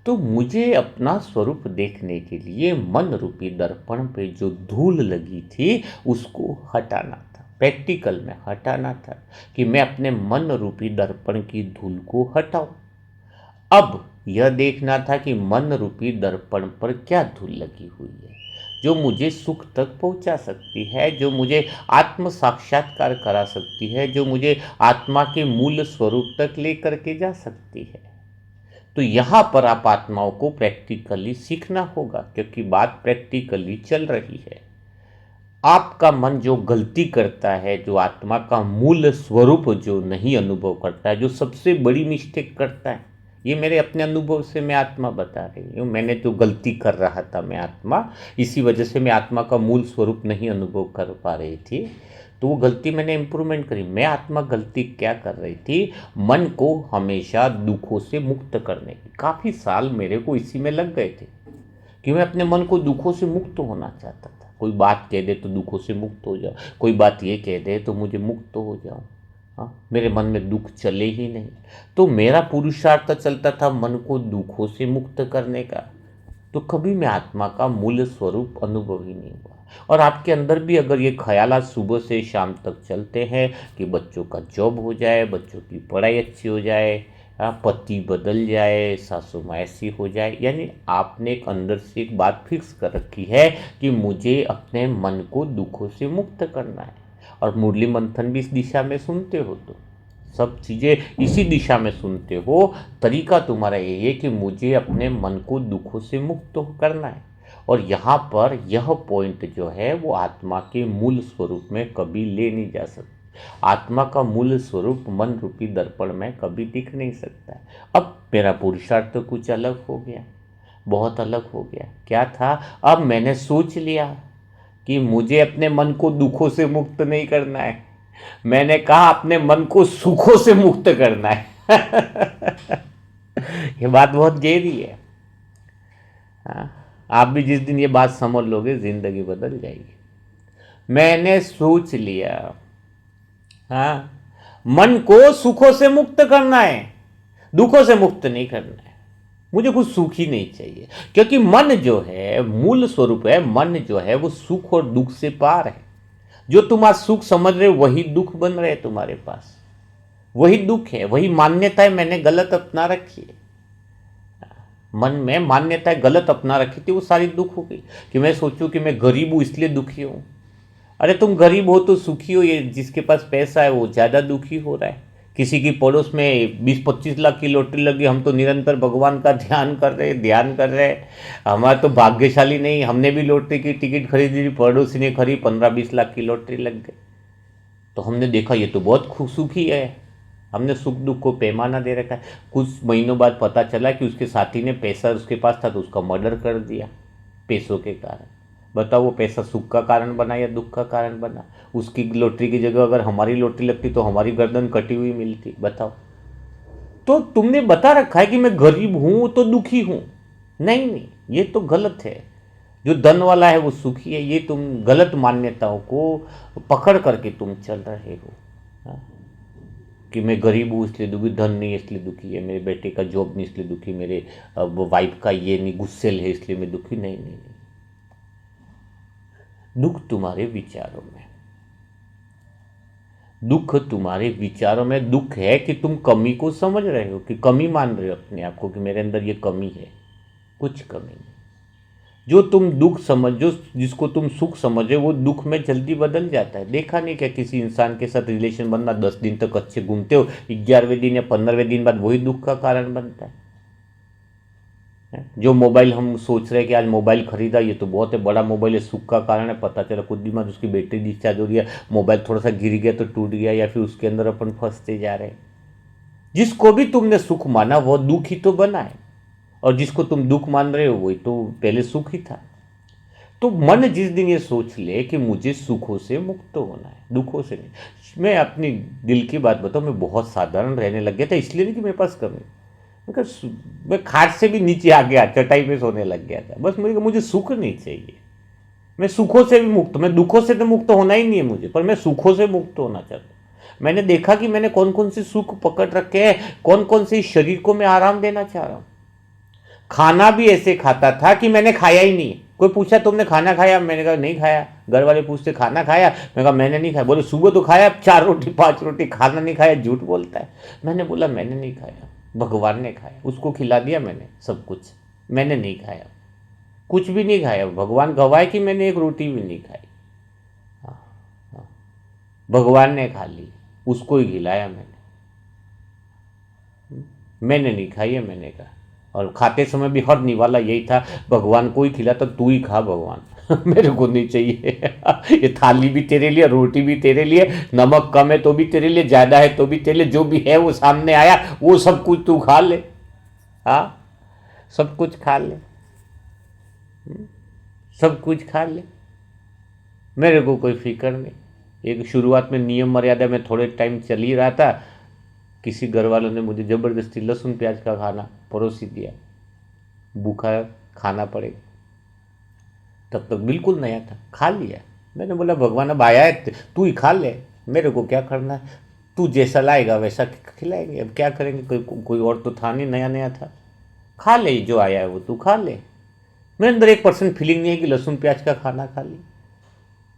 तो मुझे अपना स्वरूप देखने के लिए मन रूपी दर्पण पे जो धूल लगी थी उसको हटाना था, प्रैक्टिकल में हटाना था कि मैं अपने मन रूपी दर्पण की धूल को हटाऊं। अब यह देखना था कि मन रूपी दर्पण पर क्या धूल लगी हुई है जो मुझे सुख तक पहुंचा सकती है, जो मुझे आत्म साक्षात्कार करा सकती है, जो मुझे आत्मा के मूल स्वरूप तक लेकर के जा सकती है। तो यहाँ पर आप आत्माओं को प्रैक्टिकली सीखना होगा, क्योंकि बात प्रैक्टिकली चल रही है। आपका मन जो गलती करता है, जो आत्मा का मूल स्वरूप जो नहीं अनुभव करता है, जो सबसे बड़ी मिस्टेक करता है, ये मेरे अपने अनुभव से मैं आत्मा बता रही हूँ। मैंने जो गलती कर रहा था मैं आत्मा, इसी वजह से मैं आत्मा का मूल स्वरूप नहीं अनुभव कर पा रही थी, तो वो गलती मैंने इम्प्रूवमेंट करी। मैं आत्मा गलती क्या कर रही थी, मन को हमेशा दुखों से मुक्त करने की। काफ़ी साल मेरे को इसी में लग गए थे कि मैं अपने मन को दुखों से मुक्त होना चाहता था। कोई बात कह दे तो दुखों से मुक्त हो जाओ, कोई बात ये कह दे तो मुझे मुक्त हो जाऊं, हाँ, मेरे मन में दुख चले ही नहीं। तो मेरा पुरुषार्थ चलता था मन को दुखों से मुक्त करने का, तो कभी मैं आत्मा का मूल स्वरूप अनुभव ही नहीं हुआ। और आपके अंदर भी अगर ये ख्यालात सुबह से शाम तक चलते हैं कि बच्चों का जॉब हो जाए, बच्चों की पढ़ाई अच्छी हो जाए, पति बदल जाए, सासू माँ ऐसी हो जाए, यानी आपने एक अंदर से एक बात फिक्स कर रखी है कि मुझे अपने मन को दुखों से मुक्त करना है। और मुरली मंथन भी इस दिशा में सुनते हो, तो सब चीज़ें इसी दिशा में सुनते हो। तरीका तुम्हारा यही है कि मुझे अपने मन को दुखों से मुक्त करना है। और यहाँ पर यह पॉइंट जो है वो आत्मा के मूल स्वरूप में कभी ले नहीं जा सकता। आत्मा का मूल स्वरूप मन रूपी दर्पण में कभी दिख नहीं सकता है। अब मेरा पुरुषार्थ तो कुछ अलग हो गया, बहुत अलग हो गया। क्या था, अब मैंने सोच लिया कि मुझे अपने मन को दुखों से मुक्त नहीं करना है, मैंने कहा अपने मन को सुखों से मुक्त करना है। ये बात बहुत गहरी है। हाँ, आप भी जिस दिन ये बात समझ लोगे जिंदगी बदल जाएगी। मैंने सोच लिया, हाँ, मन को सुखों से मुक्त करना है, दुखों से मुक्त नहीं करना है। मुझे कुछ सुख ही नहीं चाहिए, क्योंकि मन जो है मूल स्वरूप है, मन जो है वो सुख और दुख से पार है। जो तुम आज सुख समझ रहे हो वही दुख बन रहे तुम्हारे पास, वही दुख है, वही मान्यताएं मैंने गलत अपना रखी है। मन में मान्यताएं गलत अपना रखी थी, वो सारी दुख हो गई। कि मैं सोचूं कि मैं गरीब हूं इसलिए दुखी हूं। अरे तुम गरीब हो तो सुखी हो, ये जिसके पास पैसा है वो ज्यादा दुखी हो रहा है, किसी की पड़ोस में 20-25 लाख की लॉटरी लगी, हम तो निरंतर भगवान का ध्यान कर रहे। हमारा तो भाग्यशाली नहीं, हमने भी लॉटरी की टिकट खरीदी, पड़ोसी ने खरीदी, 15-20 लाख की लॉटरी लग गई। तो हमने देखा ये तो बहुत सुखी है, हमने सुख दुख को पैमाना दे रखा है। कुछ महीनों बाद पता चला कि उसके साथी ने पैसा उसके पास था तो उसका मर्डर कर दिया पैसों के कारण। बताओ वो पैसा सुख का कारण बना या दुख का कारण बना? उसकी लॉटरी की जगह अगर हमारी लॉटरी लगती तो हमारी गर्दन कटी हुई मिलती, बताओ। तो तुमने बता रखा है कि मैं गरीब हूं तो दुखी हूं। नहीं नहीं, ये तो गलत है। जो धन वाला है वो सुखी है, ये तुम गलत मान्यताओं को पकड़ करके तुम चल रहे हो। हाँ? कि मैं गरीब हूँ इसलिए दुखी, धन नहीं है इसलिए दुखी है, मेरे बेटे का जॉब नहीं इसलिए दुखी, मेरे वाइफ का ये नहीं गुस्सेल है इसलिए मैं दुखी। नहीं नहीं नहीं, दुख तुम्हारे विचारों में, दुख तुम्हारे विचारों में। दुख है कि तुम कमी को समझ रहे हो, कि कमी मान रहे हो अपने आप को कि मेरे अंदर ये कमी है। कुछ कमी नहीं। जो तुम दुख समझो, जिसको तुम सुख समझो, वो दुख में जल्दी बदल जाता है। देखा नहीं क्या किसी इंसान के साथ रिलेशन बनना, 10 दिन तक अच्छे घूमते हो, 11वें दिन या 15वें दिन बाद वही दुख का कारण बनता है। जो मोबाइल हम सोच रहे हैं कि आज मोबाइल खरीदा, ये तो बहुत है बड़ा मोबाइल है, सुख का कारण है, पता चला कुछ दिन बाद उसकी बैटरी डिस्चार्ज हो रही है, मोबाइल थोड़ा सा गिर गया तो टूट गया, या फिर उसके अंदर अपन फंसते जा रहे हैं। जिसको भी तुमने सुख माना वो दुख ही तो बना है, और जिसको तुम दुख मान रहे हो वही तो पहले सुख ही था। तो मन जिस दिन ये सोच ले कि मुझे सुखों से मुक्त होना है, दुखों से नहीं। मैं अपनी दिल की बात बताऊँ, मैं बहुत साधारण रहने लग गया था, इसलिए नहीं कि मेरे पास कमी, मैं खाट से भी नीचे आ गया, चटाई पे सोने लग गया था। बस मुझे सुख नहीं चाहिए, मैं सुखों से भी मुक्त, मैं दुखों से तो मुक्त होना ही नहीं है मुझे, पर मैं सुखों से मुक्त होना चाहता हूँ। मैंने देखा कि मैंने कौन कौन से सुख पकड़ रखे हैं, कौन कौन से शरीर को मैं आराम देना चाह रहा हूँ। खाना भी ऐसे खाता था कि मैंने खाया ही नहीं। कोई पूछा तुमने खाना खाया, मैंने कहा नहीं खाया। घर वाले पूछते खाना खाया, मैंने कहा मैंने नहीं खाया। बोले सुबह तो खाया, 4 रोटी 5 रोटी, खाना नहीं खाया, झूठ बोलता है। मैंने बोला मैंने नहीं खाया, भगवान ने खाया, उसको खिला दिया मैंने सब कुछ, मैंने नहीं खाया, कुछ भी नहीं खाया। भगवान गवाह कि मैंने एक रोटी भी नहीं खाई। हाँ, हाँ, भगवान ने खा ली, उसको ही खिलाया मैंने नहीं खाई है। मैंने कहा, और खाते समय भी हर निवाला यही था, भगवान को ही खिला तो तू ही खा भगवान मेरे को नहीं चाहिए ये थाली भी तेरे लिए, रोटी भी तेरे लिए, नमक कम है तो भी तेरे लिए, ज़्यादा है तो भी तेरे लिए, जो भी है वो सामने आया वो सब कुछ तू खा ले। हाँ, सब कुछ खा ले, सब कुछ खा ले, मेरे को कोई फिक्र नहीं। एक शुरुआत में नियम मर्यादा में थोड़े टाइम चल ही रहा था, किसी घर वालों ने मुझे ज़बरदस्ती लहसुन प्याज का खाना परोसी दिया, भूखा खाना पड़ेगा, तब तक बिल्कुल नया था, खा लिया। मैंने बोला भगवान अब आया है तू ही खा ले, मेरे को क्या करना है, तू जैसा लाएगा वैसा खिलाएंगे, अब क्या करेंगे, कोई और तो था नहीं, नया नया था, खा ले जो आया है वो तू खा ले। मेरे अंदर 1% फीलिंग नहीं है कि लहसुन प्याज का खाना खा ली।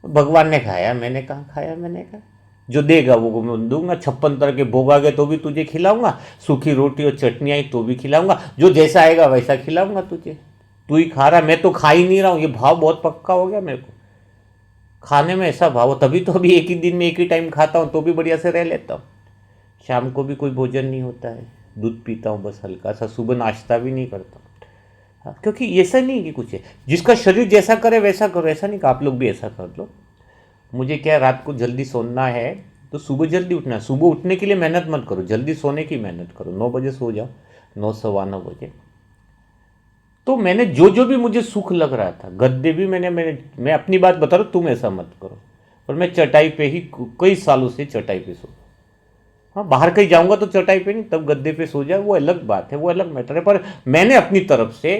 भगवान ने खाया, मैंने कहाँ खाया। मैंने कहा जो देगा वो मैं दूंगा, 56 तरह के भोग आ गए तो भी तुझे खिलाऊंगा, सूखी रोटी और चटनी आई तो भी खिलाऊंगा, जो जैसा आएगा वैसा खिलाऊंगा तुझे, तू ही खा रहा, मैं तो खा ही नहीं रहा हूँ। ये भाव बहुत पक्का हो गया मेरे को, खाने में ऐसा भाव, तभी तो अभी एक ही दिन में एक ही टाइम खाता हूँ तो भी बढ़िया से रह लेता हूँ। शाम को भी कोई भोजन नहीं होता है, दूध पीता हूँ बस हल्का सा, सुबह नाश्ता भी नहीं करता हूँ। हाँ, क्योंकि ऐसा नहीं कि कुछ है, जिसका शरीर जैसा करे वैसा करो, ऐसा नहीं कि आप लोग भी ऐसा कर लो। मुझे क्या, रात को जल्दी सोना है तो सुबह जल्दी उठना है। सुबह उठने के लिए मेहनत मत करो, जल्दी सोने की मेहनत करो। 9 बजे सो जाओ, 9 सवा 9 बजे। तो मैंने जो भी मुझे सुख लग रहा था, गद्दे भी मैं अपनी बात बता रहा हूँ, तुम ऐसा मत करो, और मैं चटाई पे ही कई सालों से चटाई पे सो। हाँ, बाहर कहीं जाऊंगा तो चटाई पे नहीं, तब गद्दे पे सो जाए, वो अलग बात है, वो अलग मैटर है। पर मैंने अपनी तरफ से,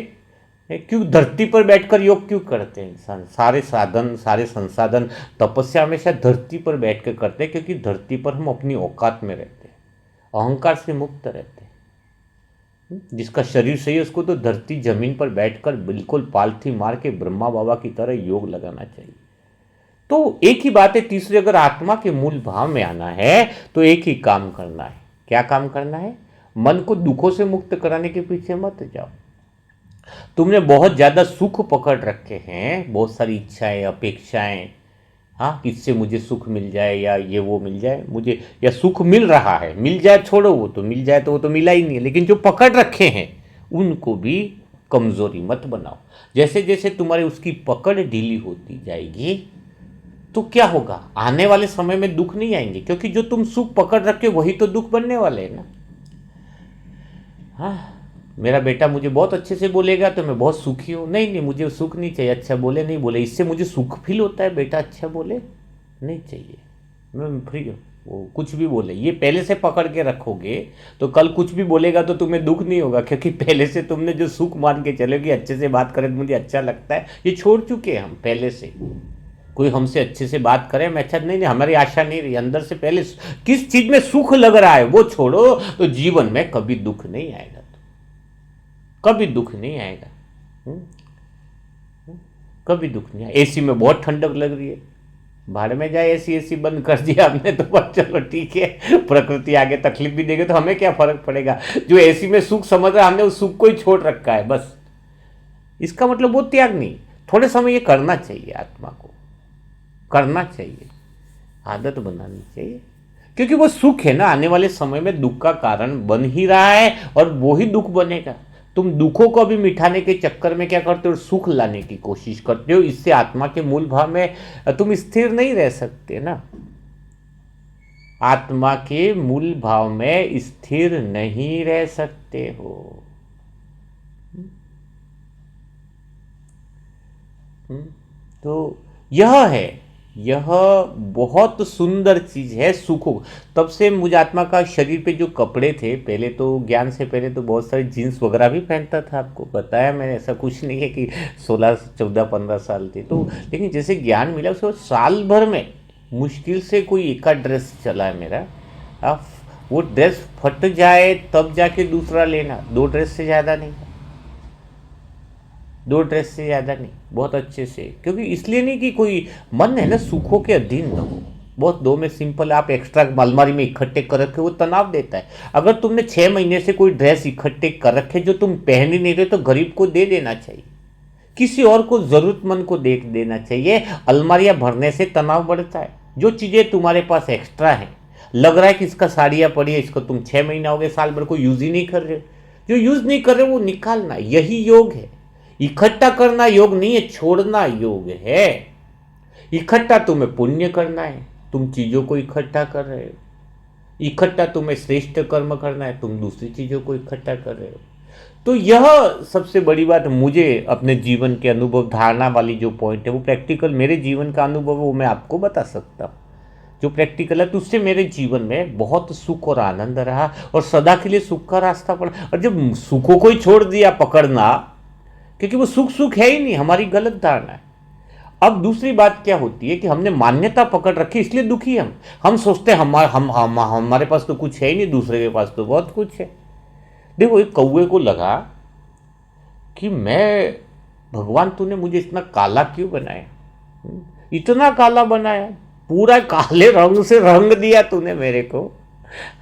क्यों धरती पर बैठकर योग क्यों करते हैं इंसान, सारे साधन सारे संसाधन तपस्या हमेशा धरती पर बैठ कर करते हैं, क्योंकि धरती पर हम अपनी औकात में रहते हैं, अहंकार से मुक्त रहते हैं। जिसका शरीर सही है उसको तो धरती जमीन पर बैठकर बिल्कुल पालथी मार के ब्रह्मा बाबा की तरह योग लगाना चाहिए। तो एक ही बात है, तीसरी, अगर आत्मा के मूल भाव में आना है तो एक ही काम करना है। क्या काम करना है? मन को दुखों से मुक्त कराने के पीछे मत जाओ। तुमने बहुत ज़्यादा सुख पकड़ रखे हैं, बहुत सारी इच्छाएं अपेक्षाएं, हाँ, इससे मुझे सुख मिल जाए या ये वो मिल जाए मुझे, या सुख मिल रहा है, मिल जाए छोड़ो, वो तो मिल जाए तो वो तो मिला ही नहीं है, लेकिन जो पकड़ रखे हैं उनको भी कमजोरी मत बनाओ। जैसे जैसे तुम्हारी उसकी पकड़ ढीली होती जाएगी तो क्या होगा, आने वाले समय में दुख नहीं आएंगे, क्योंकि जो तुम सुख पकड़ रखे वही तो दुख बनने वाले हैं ना। हाँ, मेरा बेटा मुझे बहुत अच्छे से बोलेगा तो मैं बहुत सुखी हूँ, नहीं नहीं मुझे सुख नहीं चाहिए, अच्छा बोले नहीं बोले इससे मुझे सुख फील होता है, बेटा अच्छा बोले नहीं चाहिए, मैं फ्री हूँ, वो कुछ भी बोले, ये पहले से पकड़ के रखोगे तो कल कुछ भी बोलेगा तो तुम्हें दुख नहीं होगा, क्योंकि पहले से तुमने जो सुख मान के चलोगे, अच्छे से बात करें तो मुझे अच्छा लगता है, ये छोड़ चुके हैं हम पहले से। कोई हमसे अच्छे से बात करे मैं अच्छा, नहीं नहीं हमारी आशा नहीं रही, अंदर से पहले किस चीज में सुख लग रहा है वो छोड़ो, तो जीवन में कभी दुख नहीं आएगा, कभी दुख नहीं आएगा। कभी दुख नहीं आएगा। एसी में बहुत ठंडक लग रही है, भाड़ में जाए, एसी एसी बंद कर दिया हमने तो बस चलो ठीक है, प्रकृति आगे तकलीफ भी देगी तो हमें क्या फर्क पड़ेगा, जो एसी में सुख समझ रहा है हमने उस सुख को ही छोड़ रखा है बस। इसका मतलब वो त्याग नहीं, थोड़े समय ये करना चाहिए, आत्मा को करना चाहिए, आदत बनानी चाहिए, क्योंकि वो सुख है ना आने वाले समय में दुख का कारण बन ही रहा है और वो ही दुख बनेगा। तुम दुखों को भी मिटाने के चक्कर में क्या करते हो, सुख लाने की कोशिश करते हो, इससे आत्मा के मूल भाव में तुम स्थिर नहीं रह सकते ना, आत्मा के मूल भाव में स्थिर नहीं रह सकते हो। तो यह है, यह बहुत सुंदर चीज है सुख। तब से मुझे आत्मा का शरीर पे जो कपड़े थे, पहले तो ज्ञान से पहले तो बहुत सारी जीन्स वगैरह भी पहनता था, आपको बताया मैंने, ऐसा कुछ नहीं है कि 16 14 15 साल थे तो, लेकिन जैसे ज्ञान मिला उसके बाद साल भर में मुश्किल से कोई एक ड्रेस चला है मेरा। अब वो ड्रेस फट जाए तब जाके दूसरा लेना, 2 ड्रेस से ज़्यादा नहीं, 2 ड्रेस से ज़्यादा नहीं, बहुत अच्छे से, क्योंकि इसलिए नहीं कि कोई मन है ना सुखों के अधीन न हो, बहुत 2 में सिंपल आप एक्स्ट्रा अलमारी में इकट्ठे कर रखे वो तनाव देता है। अगर तुमने 6 महीने से कोई ड्रेस इकट्ठे कर रखे जो तुम पहन ही नहीं रहे तो गरीब को दे देना चाहिए, किसी और को जरूरतमंद को दे देना चाहिए। अलमारियां भरने से तनाव बढ़ता है, जो चीज़ें तुम्हारे पास एक्स्ट्रा हैं, लग रहा है कि इसका साड़ियाँ पड़ी है, इसको तुम 6 महीना हो गए साल भर को यूज़ ही नहीं कर रहे, जो यूज़ नहीं कर रहे वो निकालना, यही योग है। इकट्ठा करना योग नहीं है, छोड़ना योग है। इकट्ठा तुम्हें पुण्य करना है, तुम चीजों को इकट्ठा कर रहे हो, इकट्ठा तुम्हें श्रेष्ठ कर्म करना है, तुम दूसरी चीजों को इकट्ठा कर रहे हो। तो यह सबसे बड़ी बात, मुझे अपने जीवन के अनुभव, धारणा वाली जो पॉइंट है वो प्रैक्टिकल मेरे जीवन का अनुभव है, वो मैं आपको बता सकता हूँ जो प्रैक्टिकल है, तो उससे मेरे जीवन में बहुत सुख और आनंद रहा और सदा के लिए सुख का रास्ता पड़ा। और जब सुखों को ही छोड़ दिया पकड़ना, क्योंकि वो सुख सुख है ही नहीं, हमारी गलत धारणा है। अब दूसरी बात क्या होती है कि हमने मान्यता पकड़ रखी, इसलिए दुखी हम सोचते हैं हमारे पास तो कुछ है ही नहीं, दूसरे के पास तो बहुत कुछ है। देखो एक कौवे को लगा कि मैं, भगवान तूने मुझे इतना काला क्यों बनाया, इतना काला बनाया, पूरा काले रंग से रंग दिया तूने मेरे को,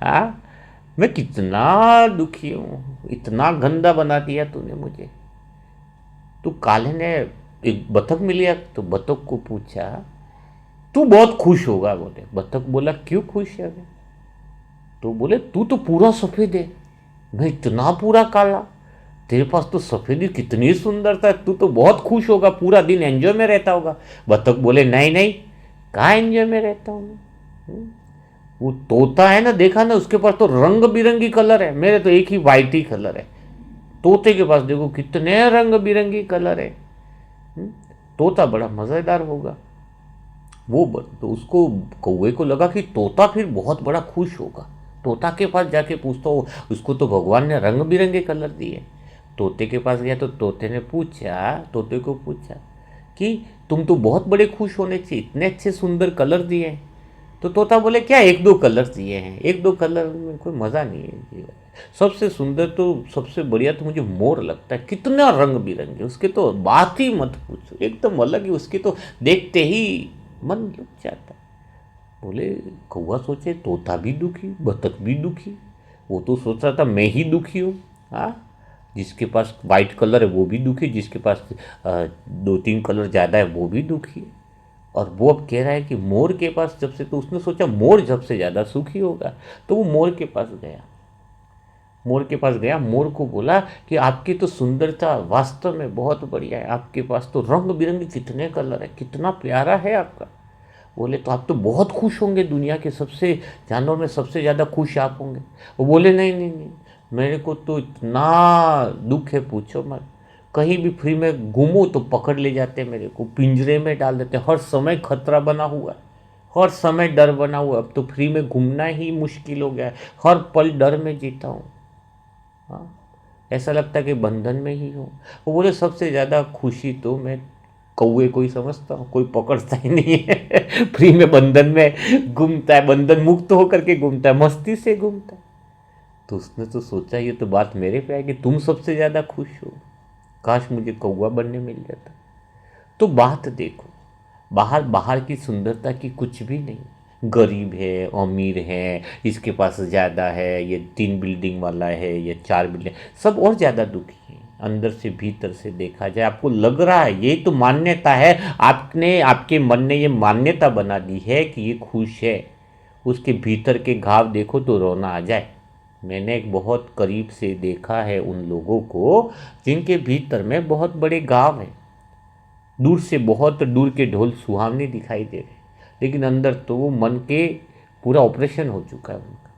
हाँ मैं कितना दुखी हूँ, इतना गंदा बना दिया तूने मुझे। तो काले ने, एक बतख मिली तो बतख को पूछा तू बहुत खुश होगा, बोले। बतख बोला क्यों खुश है, तो बोले तू तो पूरा सफेद है, मैं इतना पूरा काला, तेरे पास तो सफेदी कितनी सुंदरता है, तू तो बहुत खुश होगा, पूरा दिन एंजॉय में रहता होगा। बतख बोले नहीं नहीं, कहाँ एंजॉय में रहता हूँ, वो तोता है ना, देखा ना उसके पास तो रंग बिरंगी कलर है, मेरे तो एक ही वाइट ही कलर है, तोते के पास देखो कितने रंग बिरंगी कलर है। तोता बड़ा मज़ेदार होगा। तो उसको, कौवे को लगा कि तोता फिर बहुत बड़ा खुश होगा, तोता के पास जाके पूछता हो, उसको तो भगवान ने रंग बिरंगे कलर दिए। तोते के पास गया तो तोते को पूछा कि तुम तो बहुत बड़े खुश होने चाहिए, इतने अच्छे सुंदर कलर दिए हैं। तो तोता बोले क्या 1-2 कलर दिए हैं, 1-2 कलर में कोई मज़ा नहीं है जीवन। सबसे सुंदर तो, सबसे बढ़िया तो मुझे मोर लगता है, कितना रंग बिरंगे, उसके तो बात ही मत पूछो, एकदम अलग ही, उसकी तो देखते ही मन लग जाता है। बोले कौवा सोचे तोता भी दुखी, बतख भी दुखी, वो तो सोच रहा था मैं ही दुखी हूँ, हाँ जिसके पास वाइट कलर है वो भी दुखी, जिसके पास 2-3 कलर ज़्यादा है वो भी दुखी है। और वो अब कह रहा है कि मोर के पास जब से, तो उसने सोचा मोर सबसे ज़्यादा सुखी होगा, तो वो मोर के पास गया। मोर के पास गया, मोर को बोला कि आपकी तो सुंदरता वास्तव में बहुत बढ़िया है, आपके पास तो रंग बिरंगे कितने कलर है, कितना प्यारा है आपका। बोले तो आप तो बहुत खुश होंगे, दुनिया के सबसे जानवर में सबसे ज़्यादा खुश आप होंगे। वो बोले नहीं नहीं नहीं, मेरे को तो इतना दुख है पूछो मत। कहीं भी फ्री में घूमो तो पकड़ ले जाते, मेरे को पिंजरे में डाल देते, हर समय खतरा बना हुआ है, हर समय डर बना हुआ है। अब तो फ्री में घूमना ही मुश्किल हो गया है, हर पल डर में जीता हूँ। हाँ, ऐसा लगता है कि बंधन में ही हूँ। वो बोले सबसे ज़्यादा खुशी तो मैं कौवे को ही समझता हूँ, कोई पकड़ता ही नहीं है फ्री में बंधन में घूमता है, बंधन मुक्त होकर के घूमता है, मस्ती से घूमता है। तो उसने तो सोचा ये तो बात मेरे पे है कि तुम सबसे ज़्यादा खुश हो, काश मुझे कौवा बनने मिल जाता। तो बात देखो, बाहर बाहर की सुंदरता की कुछ भी नहीं। गरीब है, अमीर है, इसके पास ज़्यादा है, ये 3 बिल्डिंग वाला है, ये 4 बिल्डिंग, सब और ज़्यादा दुखी है। अंदर से भीतर से देखा जाए, आपको लग रहा है, ये तो मान्यता है, आपने आपके मन ने ये मान्यता बना दी है कि ये खुश है। उसके भीतर के घाव देखो तो रोना आ जाए। मैंने एक बहुत करीब से देखा है उन लोगों को जिनके भीतर में बहुत बड़े घाव हैं। दूर से बहुत दूर के ढोल सुहावने दिखाई दे रहे, लेकिन अंदर तो वो मन के पूरा ऑपरेशन हो चुका है उनका।